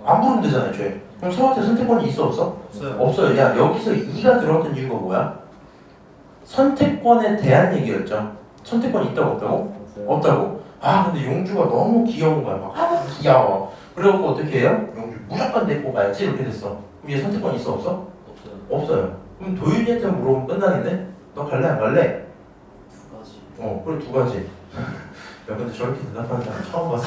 안 부르면 되잖아, 애초에. 그럼 서우한테 선택권이 있어, 없어? 없어요. 없어요. 야, 여기서 2가 들어갔던 이유가 뭐야? 선택권에 대한 얘기였죠. 선택권이 있다고 없다고? 없다고? 아, 근데 용주가 너무 귀여운 거야. 막, 아, 귀여워. 그래갖고 어떻게 해요? 용주 무조건 내고 가야지. 이렇게 됐어. 그럼 얘 선택권 있어, 없어? 없어요. 없어요. 그럼 도윤이한테 물어보면 끝나겠네? 너 갈래, 안 갈래? 두 가지. 그래, 두 가지. 야, 근데 저렇게 대답하는 사람 처음 봤어.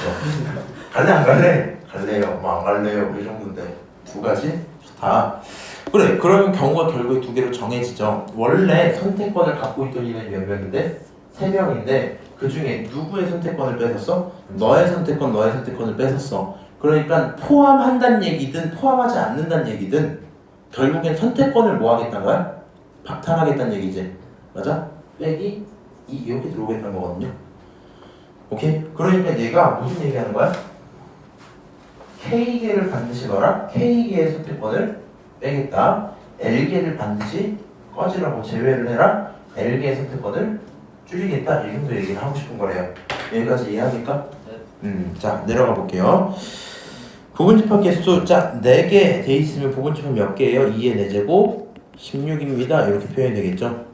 갈래, 안 갈래? 갈래요. 뭐 안 갈래요. 이 정도인데. 두 가지? 다. 그래, 그러면 경우가 결국에 두 개로 정해지죠. 원래 선택권을 갖고 있던 이는 몇 명인데? 세 명인데 그 중에 누구의 선택권을 뺏었어? 너의 선택권, 너의 선택권을 뺏었어. 그러니까 포함한다는 얘기든 포함하지 않는다는 얘기든 결국엔 선택권을 뭐 하겠다는 거야? 박탈하겠다는 얘기지. 맞아? 빼기 여기 들어오겠다는 거거든요. 오케이? 그러니까 얘가 무슨 얘기하는 거야? K개를 반드시 넣어라. K개의 선택권을 빼겠다. L개를 반드시 꺼지라고 제외를 해라. L개의 선택권을 줄이겠다. 이 정도 얘기를 하고 싶은 거래요. 여기까지 이해합니까? 네. 자, 내려가 볼게요. 부분집합 개수, 자, 4개 돼 있으면 부분집합 몇 개예요? 2의 4제곱 16입니다. 이렇게 표현이 되겠죠?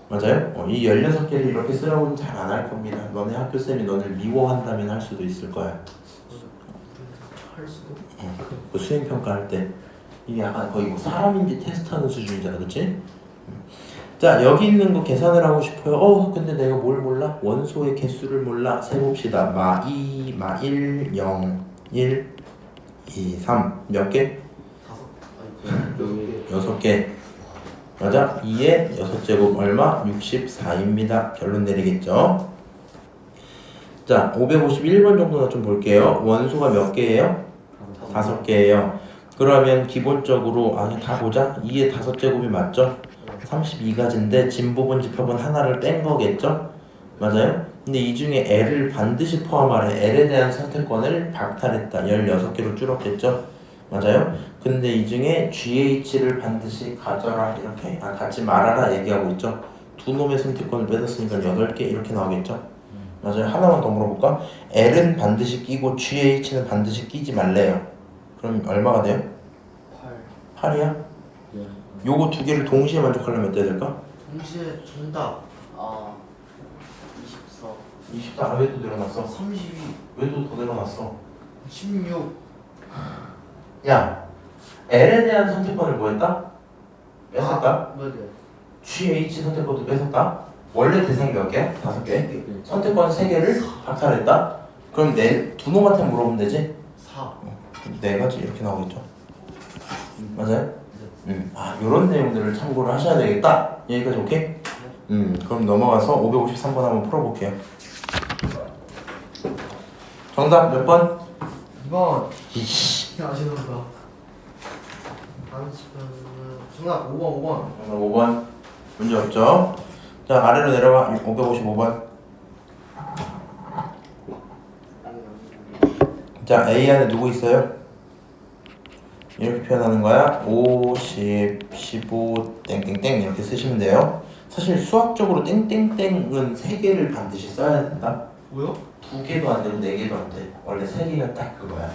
맞아요? 이 16개를 이렇게 쓰라고는 잘 안 할 겁니다. 너네 학교쌤이 너를 미워한다면 할 수도 있을 거야. 할 수도. 그 수행평가 할 때 이게 약간 거의 뭐 사람인지 테스트하는 수준이잖아, 그치? 자, 여기 있는 거 계산을 하고 싶어요. 근데 내가 뭘 몰라? 원소의 개수를 몰라. 세봅시다. 마 2, 마 1, 0, 1, 2, 3. 몇 개? 다섯. 6개. 맞아? 2의 6제곱 얼마? 64입니다. 결론 내리겠죠? 자, 551번 정도나 좀 볼게요. 원소가 몇 개예요? 5개예요. 그러면 기본적으로 다 보자. 2의 5제곱이 맞죠? 32가지인데 진부분 집합은 하나를 뺀 거겠죠? 맞아요? 근데 이 중에 L을 반드시 포함하래. L에 대한 선택권을 박탈했다. 16개로 줄었겠죠? 맞아요? 근데 이 중에 GH를 반드시 가져라 이렇게 갖지 말아라 얘기하고 있죠? 두 놈의 선택권을 뺏었으니까 8개 이렇게 나오겠죠? 맞아요? 하나만 더 물어볼까? L은 반드시 끼고 GH는 반드시 끼지 말래요. 그럼 얼마가 돼요? 8. 8이야? 네. 요거 두 개를 동시에 만족하려면 어때야 될까? 동시에 정답. 24. 24. 왜 또 늘어났어? 32. 왜 또 더 늘어났어? 16. 야, L에 대한 선택권을 뭐 했다? 뺏었다? 네. GH 선택권도 뺏었다? 원래 대상이 몇 개야? 5개? 선택권 3개를 박탈했다? 그럼 두 놈한테 물어보면 되지? 4. 4가지 이렇게 나오겠죠? 맞아요? 요런 내용들을 참고를 하셔야 되겠다. 여기까지 오케이? 그럼 넘어가서 553번 한번 풀어볼게요. 정답 몇 번? 2번. 이씨. 아시는가? 정답 5번. 정답 5번. 문제 없죠? 자, 아래로 내려가. 555번. 자, A 안에 누구 있어요? 이렇게 표현하는 거야. 5, 10, 15, 땡땡땡 이렇게 쓰시면 돼요. 사실 수학적으로 땡땡땡은 3개를 반드시 써야 된다. 뭐요? 2개도 안 되고 4개도 안 돼. 원래 3개가 딱 그거야.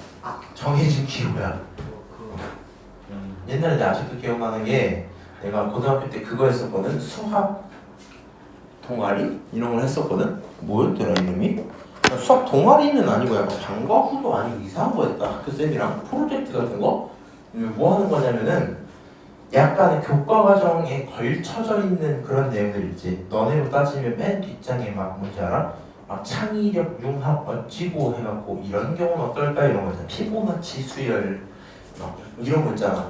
정해진 기호야. 옛날에 나 아직도 기억나는 게 내가 고등학교 때 그거 했었거든. 수학 동아리? 이런 걸 했었거든. 뭐였더라 이름이? 수학 동아리는 아니고 약간 방과 후도 아니고 이상한 거였다. 학교 쌤이랑 프로젝트 같은 거? 뭐 하는 거냐면은 약간 교과 과정에 걸쳐져 있는 그런 내용들 있지. 너네로 따지면 맨 뒷장에 막 뭔지 알아? 막 창의력, 융합, 어찌고 해갖고 이런 경우는 어떨까 이런 거 있잖아. 피보나치 수열 이런 거 있잖아.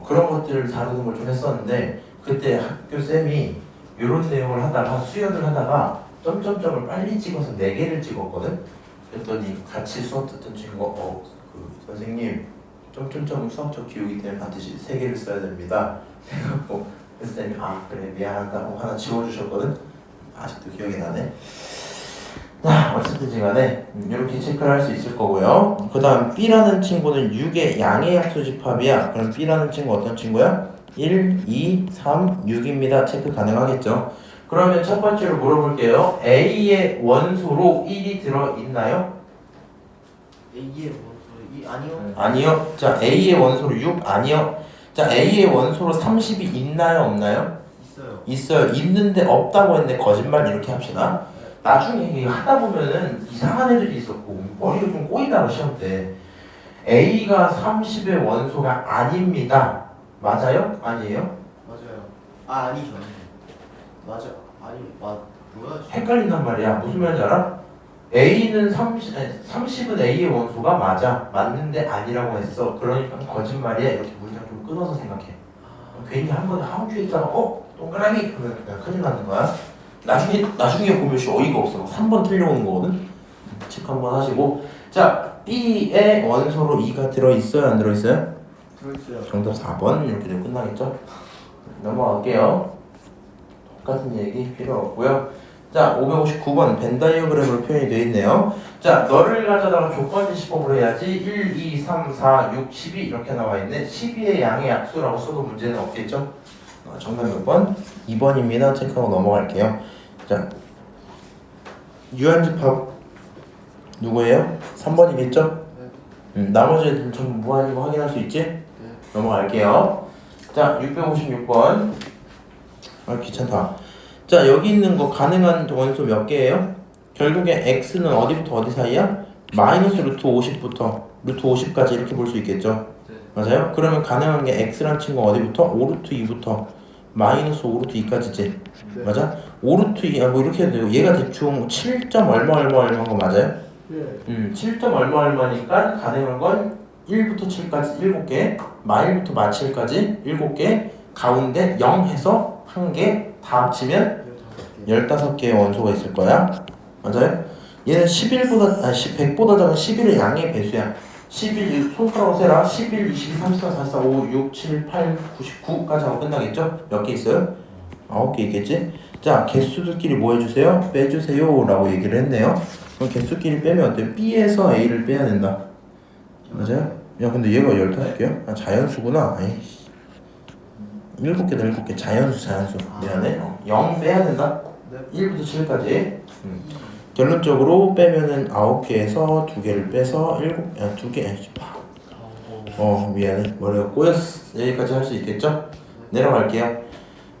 그런 것들을 다루는 걸 좀 했었는데 그때 학교 쌤이 이런 내용을 하다가 수연을 하다가 점점점을 빨리 찍어서 4개를 찍었거든. 그랬더니 같이 수업 듣던 친구가 선생님 점점점은 수학적 기호이기 때문에 반드시 3개를 써야 됩니다. 해갖고 쌤이 그래 미안하다 하고 하나 지워주셨거든. 아직도 기억이 나네. 자, 어쨌든지 간에 이렇게 체크를 할 수 있을 거고요. 그 다음 B라는 친구는 6의 양의 약수 집합이야. 그럼 B라는 친구 어떤 친구야? 1, 2, 3, 6입니다. 체크 가능하겠죠? 그러면 첫 번째로 물어볼게요. A의 원소로 1이 들어있나요? A의 원소 아니요. 아니요. 자, A의 원소로 6? 아니요. 자, A의 원소로 30이 있나요? 없나요? 있어요. 있어요. 있는데 없다고 했는데 거짓말 이렇게 합시다. 나중에 이게 하다 보면은 이상한 애들이 있었고 머리가 좀 꼬이다가 시험 때 A가 30의 원소가 아닙니다. 맞아요? 아니에요? 맞아요. 아니죠. 맞아. 뭐야? 헷갈린단 말이야. 무슨 말인지 알아? A는 30은 A의 원소가 맞아. 맞는데 아니라고 했어. 그러니까 거짓말이야. 이렇게 문장 좀 끊어서 생각해. 괜히 한 번에 한 큐에 있다가 동그라미 그러면 그냥 큰일 나는 거야. 나중에 보면 어이가 없어. 3번 틀려오는 거거든. 체크 한번 하시고. 자, B의 원소로 2가 들어있어요? 안 들어있어요? 들어있어요. 정답 4번. 이렇게 되면 끝나겠죠? 넘어갈게요. 똑같은 얘기 필요 없고요. 자, 559번 벤 다이어그램으로 표현이 되어 있네요. 자, 너를 가져다가 조건지 시법으로 해야지. 1, 2, 3, 4, 6, 12 이렇게 나와 있네. 12의 양의 약수라고 써도 문제는 없겠죠? 정답 몇 번? 2번입니다. 체크하고 넘어갈게요. 자, 유한집합 누구예요? 3번이겠죠? 나머지 애들 전부 무한인 거 확인할 수 있지? 넘어갈게요. 자, 656번. 아, 귀찮다. 자, 여기 있는 거 가능한 원소 몇 개예요? 결국에 x는 어디부터 어디 사이야? 마이너스 루트 50부터 루트 50까지 이렇게 볼 수 있겠죠? 맞아요? 그러면 가능한 게 x란 친구 어디부터? 5루트 2부터 마이너스 5루트 2까지지. 맞아? 5루트 2, 뭐 이렇게 해도 되고 얘가 대충 7점 얼마 얼마인 거 맞아요? 7점 얼마 얼마니까 가능한 건 1부터 7까지 7개, 마일부터 마7까지 7개, 가운데 0 해서 1개 다 합치면 15개의 원소가 있을 거야. 맞아요? 얘는 100보다 작은 11의 양의 배수야. 11, 손가락으로 세라. 11, 22, 34, 44, 5, 6, 7, 8, 99까지 하고 끝나겠죠? 몇 개 있어요? 9개 있겠지? 자, 개수들끼리 뭐 해주세요? 빼주세요 라고 얘기를 했네요. 그럼 개수끼리 빼면 어때요? B에서 A를 빼야 된다. 맞아요? 야, 근데 얘가 15개야? 아, 자연수구나. 아이씨. 7개다 7개. 자연수. 미안해. 0 빼야 된다. 1부터 7까지. 결론적으로 빼면은 9개에서 2개를 빼서 2개. 미안해. 머리가 꼬였어. 여기까지 할 수 있겠죠? 내려갈게요.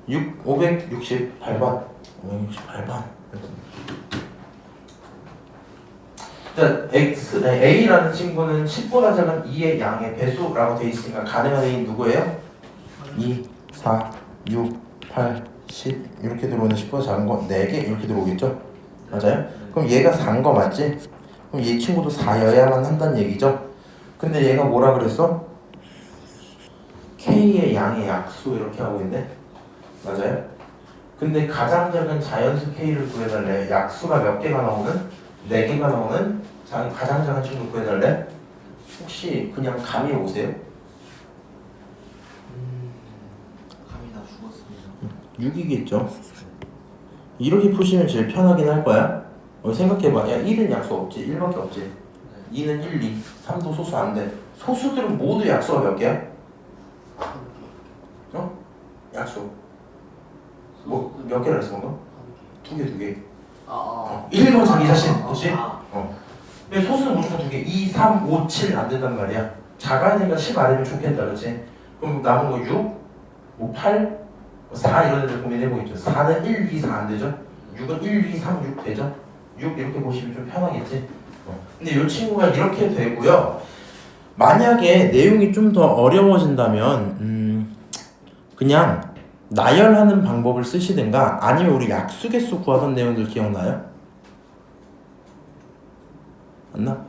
568번. 568번. 자, A라는 친구는 10보다 작은 2의 양의 배수라고 되어 있으니까 가능한 A는 누구예요? 2, 4, 6, 8, 10 이렇게 들어오는 10보다 작은 거 4개 이렇게 들어오겠죠? 맞아요? 그럼 얘가 4인 거 맞지? 그럼 얘 친구도 4여야만 한다는 얘기죠? 근데 얘가 뭐라 그랬어? K의 양의 약수 이렇게 하고 있네? 맞아요? 근데 가장 작은 자연수 K를 구해달래. 약수가 몇 개가 나오는? 4개가 나오는 가장 작은 친구 구해달래? 혹시 그냥 감이 오세요? 감이 다 죽었습니다. 6이겠죠. 이렇게 푸시면 제일 편하긴 할 거야. 생각해봐. 야, 1은 약수 없지. 1밖에 없지. 2는 1, 2, 3도 소수 안 돼. 소수들은 모두 약수가 몇 개야? 약수. 뭐 몇 개라 했어 방금? 2개. 1번 자기 자신. 그렇지? 근데 소수는 무조건 2개. 2, 3, 5, 7 안 된단 말이야. 작아니까 10 아래면 좋겠다. 그렇지? 그럼 남은 거 6, 5, 8, 4 이런 애들 고민해보겠죠. 4는 1, 2, 4 안 되죠? 6은 1, 2, 3, 6 되죠? 6 이렇게 보시면 좀 편하겠지? 근데 이 친구가 이렇게 되고요. 만약에 내용이 좀 더 어려워진다면 그냥 나열하는 방법을 쓰시든가 아니면 우리 약수개수 구하던 내용들 기억나요? 맞나?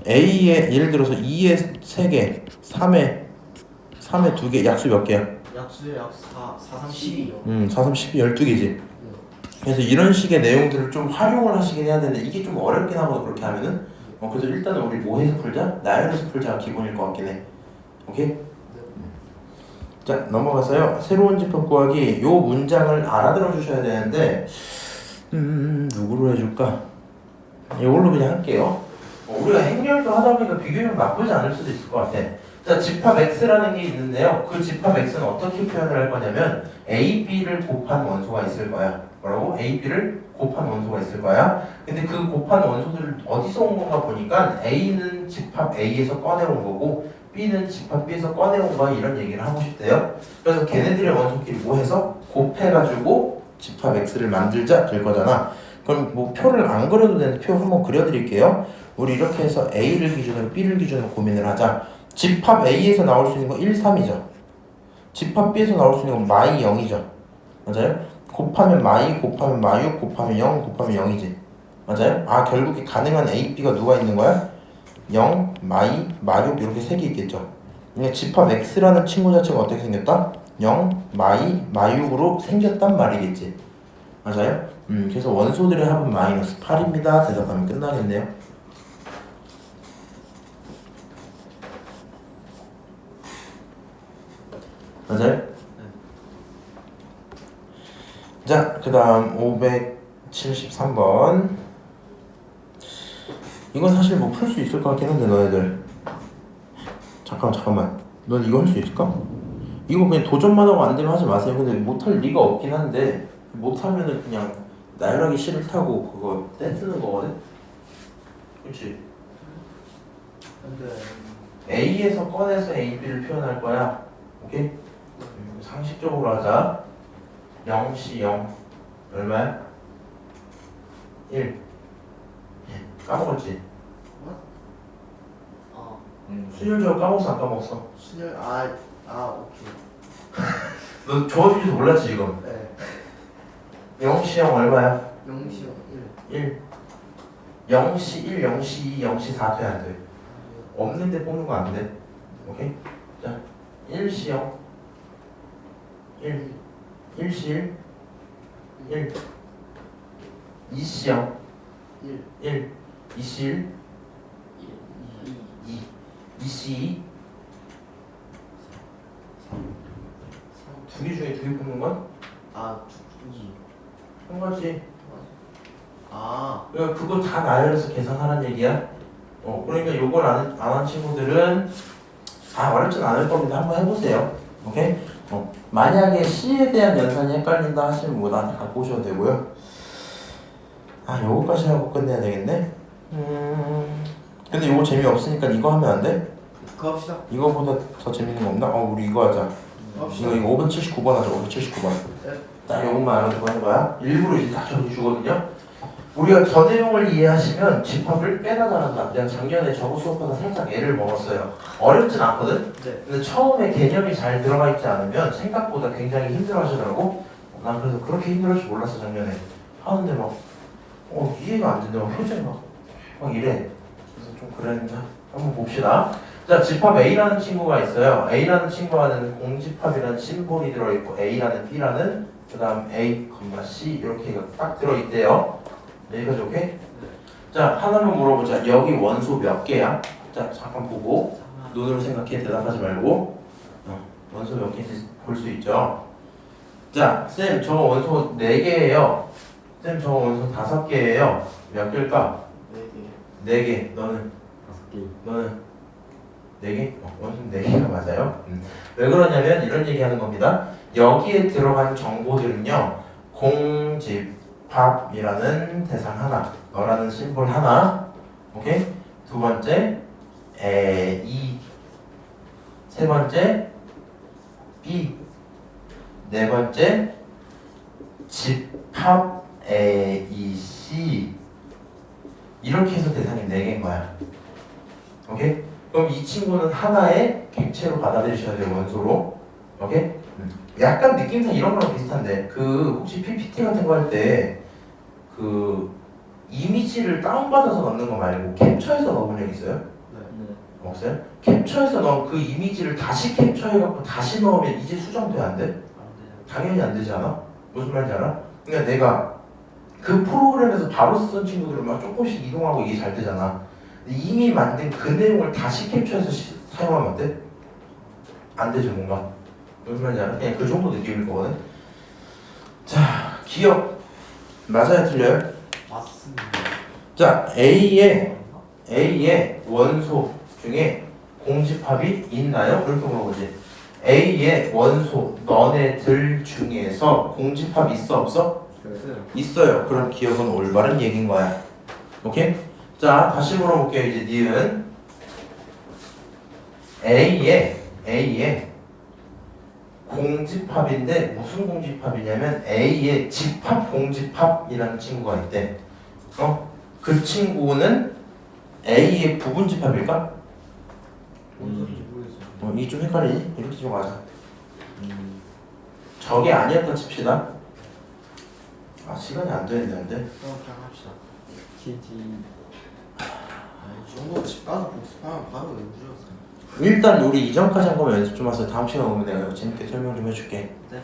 A에 예를 들어서 2에 3개, 3에 2개, 약수 몇 개야? 약수의 약 4, 3, 12요. 4, 3, 12, 12개지. 그래서 이런 식의 내용들을 좀 활용을 하시긴 해야 되는데 이게 좀 어렵긴 하거든 그렇게 하면은. 그래서 일단은 우리 뭐 해서 풀자? 나열해서 풀자가 기본일 것 같긴 해. 오케이? 자, 넘어가서요. 새로운 집합 구하기 요 문장을 알아들어 주셔야 되는데 누구로 해줄까? 이걸로 그냥 할게요. 우리가 행렬도 하다 보니까 비교형 나쁘지 않을 수도 있을 것 같아. 자, 집합 x라는 게 있는데요. 그 집합 x는 어떻게 표현을 할 거냐면 a, b를 곱한 원소가 있을 거야. 뭐라고? a, b를 곱한 원소가 있을 거야. 근데 그 곱한 원소들을 어디서 온 건가 보니까 a는 집합 a에서 꺼내온 거고 b는 집합 b에서 꺼내온 거야. 이런 얘기를 하고 싶대요. 그래서 걔네들의 원소끼리 뭐 해서 곱해가지고 집합 x를 만들자 될 거잖아. 그럼 뭐 표를 안 그려도 되는데 표 한번 그려드릴게요. 우리 이렇게 해서 a를 기준으로 b를 기준으로 고민을 하자. 집합 a에서 나올 수 있는 건 1, 3이죠. 집합 b에서 나올 수 있는 건 마이 0이죠. 맞아요? 곱하면 마이, 곱하면 마유, 곱하면 0, 곱하면 0이지. 맞아요? 아, 결국에 가능한 a, b가 누가 있는 거야? 0, 마이, 마유 이렇게 세 개 있겠죠. 그러니까 집합 x라는 친구 자체가 어떻게 생겼다? 0, 마이, 마육으로 생겼단 말이겠지. 맞아요? 그래서 원소들의 합은 마이너스 8입니다. 대답하면 끝나겠네요. 맞아요? 자, 그 다음 573번. 이건 사실 뭐 풀 수 있을 것 같긴 한데 너희들 잠깐만 넌 이거 할 수 있을까? 이거 그냥 도전만 하고 안 되면 하지 마세요. 근데 못할 리가 없긴 한데 못하면은 그냥 나열하기 싫다고 그거 떼쓰는 거거든? 그치? 근데 A에서 꺼내서 A, B를 표현할 거야. 오케이? 상식적으로 하자. 0시 0 얼마야? 1 까먹었지? 수열적으로 까먹었어 안 까먹었어? 순열 오케이. 너 적어줄지도 몰랐지 지금? 네. 0시 0 얼마야? 0시 1. 1 0시 1, 0시 2, 0시 4 돼 안 돼? 없는데 뽑는 거 안 돼. 오케이? 자 1시 0 1 1시 1 1 2시 0 1. 1 2시 1 2. 2시 2 두 개 중에 두 개 뽑는 건? 2. 한 거지. 아. 그러니까 그거 다 나열해서 계산하라는 얘기야. 그러니까 요걸 안 한 친구들은 어렵진 않을 겁니다. 한번 해보세요. 오케이? 만약에 C에 대한 연산이 헷갈린다 하시면 뭐 나한테 갖고 오셔도 되고요. 요거까지 하고 끝내야 되겠네. 근데 요거 재미없으니까 이거 하면 안 돼? 그거 합시다. 이거보다 더 재밌는 거 없나? 우리 이거 하자. 합시다. 이거 579번 하자. 579번. 네. 딱 요것만 알아두고 하는 거야. 일부러 이제 다 적어주거든요. 우리가 저 내용을 이해하시면 집합을 꽤나 잘한다. 내가 작년에 저거 수업하다 살짝 애를 먹었어요. 어렵진 않거든? 네. 근데 처음에 개념이 잘 들어가 있지 않으면 생각보다 굉장히 힘들어 하시더라고. 난 그래서 그렇게 힘들어 줄 몰랐어 작년에. 하는데 막 이해가 안 된다. 막 표정이 막 이래. 그래서 좀 그랬는데 한번 봅시다. 자, 집합 A라는 친구가 있어요. A라는 친구와는 공집합이라는 심볼이 들어있고 A라는 B라는 그 다음 A, C 이렇게 딱 들어있대요. 여기까지 오케이? 네. 자, 하나만 물어보자. 여기 원소 몇 개야? 자, 잠깐 보고 눈으로 생각해. 대답하지 말고. 원소 몇 개인지 볼 수 있죠. 자, 쌤 저거 원소 4개예요. 쌤 저거 원소 5개예요. 몇 개일까? 4개. 4개. 너는? 5개. 너는? 4개? 원소 4개가 맞아요. 왜 그러냐면 이런 얘기 하는 겁니다. 여기에 들어간 정보들은요. 공집합이라는 대상 하나, 너라는 심볼 하나, 오케이? 두 번째 A, 세 번째 B, 네 번째 집합 A, C 이렇게 해서 대상이 4개인 거야. 오케이? 그럼 이 친구는 하나의 객체로 받아들이셔야 돼요. 원소로. 오케이? 약간 느낌상 이런 거랑 비슷한데 혹시 PPT 같은 거 할 때 이미지를 다운받아서 넣는 거 말고 캡처해서 넣어본 적 있어요? 네. 없어요? 캡처해서 넣은 그 이미지를 다시 캡처해갖고 다시 넣으면 이제 수정돼 안 돼? 안 돼요. 당연히 안 되지 않아? 무슨 말인지 알아? 그러니까 내가 그 프로그램에서 바로 쓰던 친구들은 막 조금씩 이동하고 이게 잘 되잖아. 근데 이미 만든 그 내용을 다시 캡처해서 사용하면 어때? 안 되죠 뭔가. 무슨 말인지 알아? 그냥 그 정도 느낌일 거거든. 자, 기억 맞아요, 틀려요? 맞습니다. 자, A의 원소 중에 공집합이 있나요? 이렇게 물어보지. A의 원소 너네들 중에서 공집합 있어 없어? 있어요. 있어요. 그럼 기억은 올바른 얘기인 거야. 오케이? 자, 다시 물어볼게요. 이제 니은 A의 공집합인데 무슨 공집합이냐면 A의 집합 공집합이라는 친구가 있대. 그 친구는 A의 부분 집합일까? 뭔 소리인지 모르겠어요. 이게 좀 헷갈리지? 이렇게 좀 맞아. 저게 아니었다 칩시다. 아, 시간이 안 되는데. 그냥 합시다. 지지. 이 정도 집 가서 복습하면 바로 외우셨어요. 일단 우리 이전까지 한 거면 연습 좀 하세요. 다음 시간 오면 내가 재밌게 설명 좀 해줄게. 네.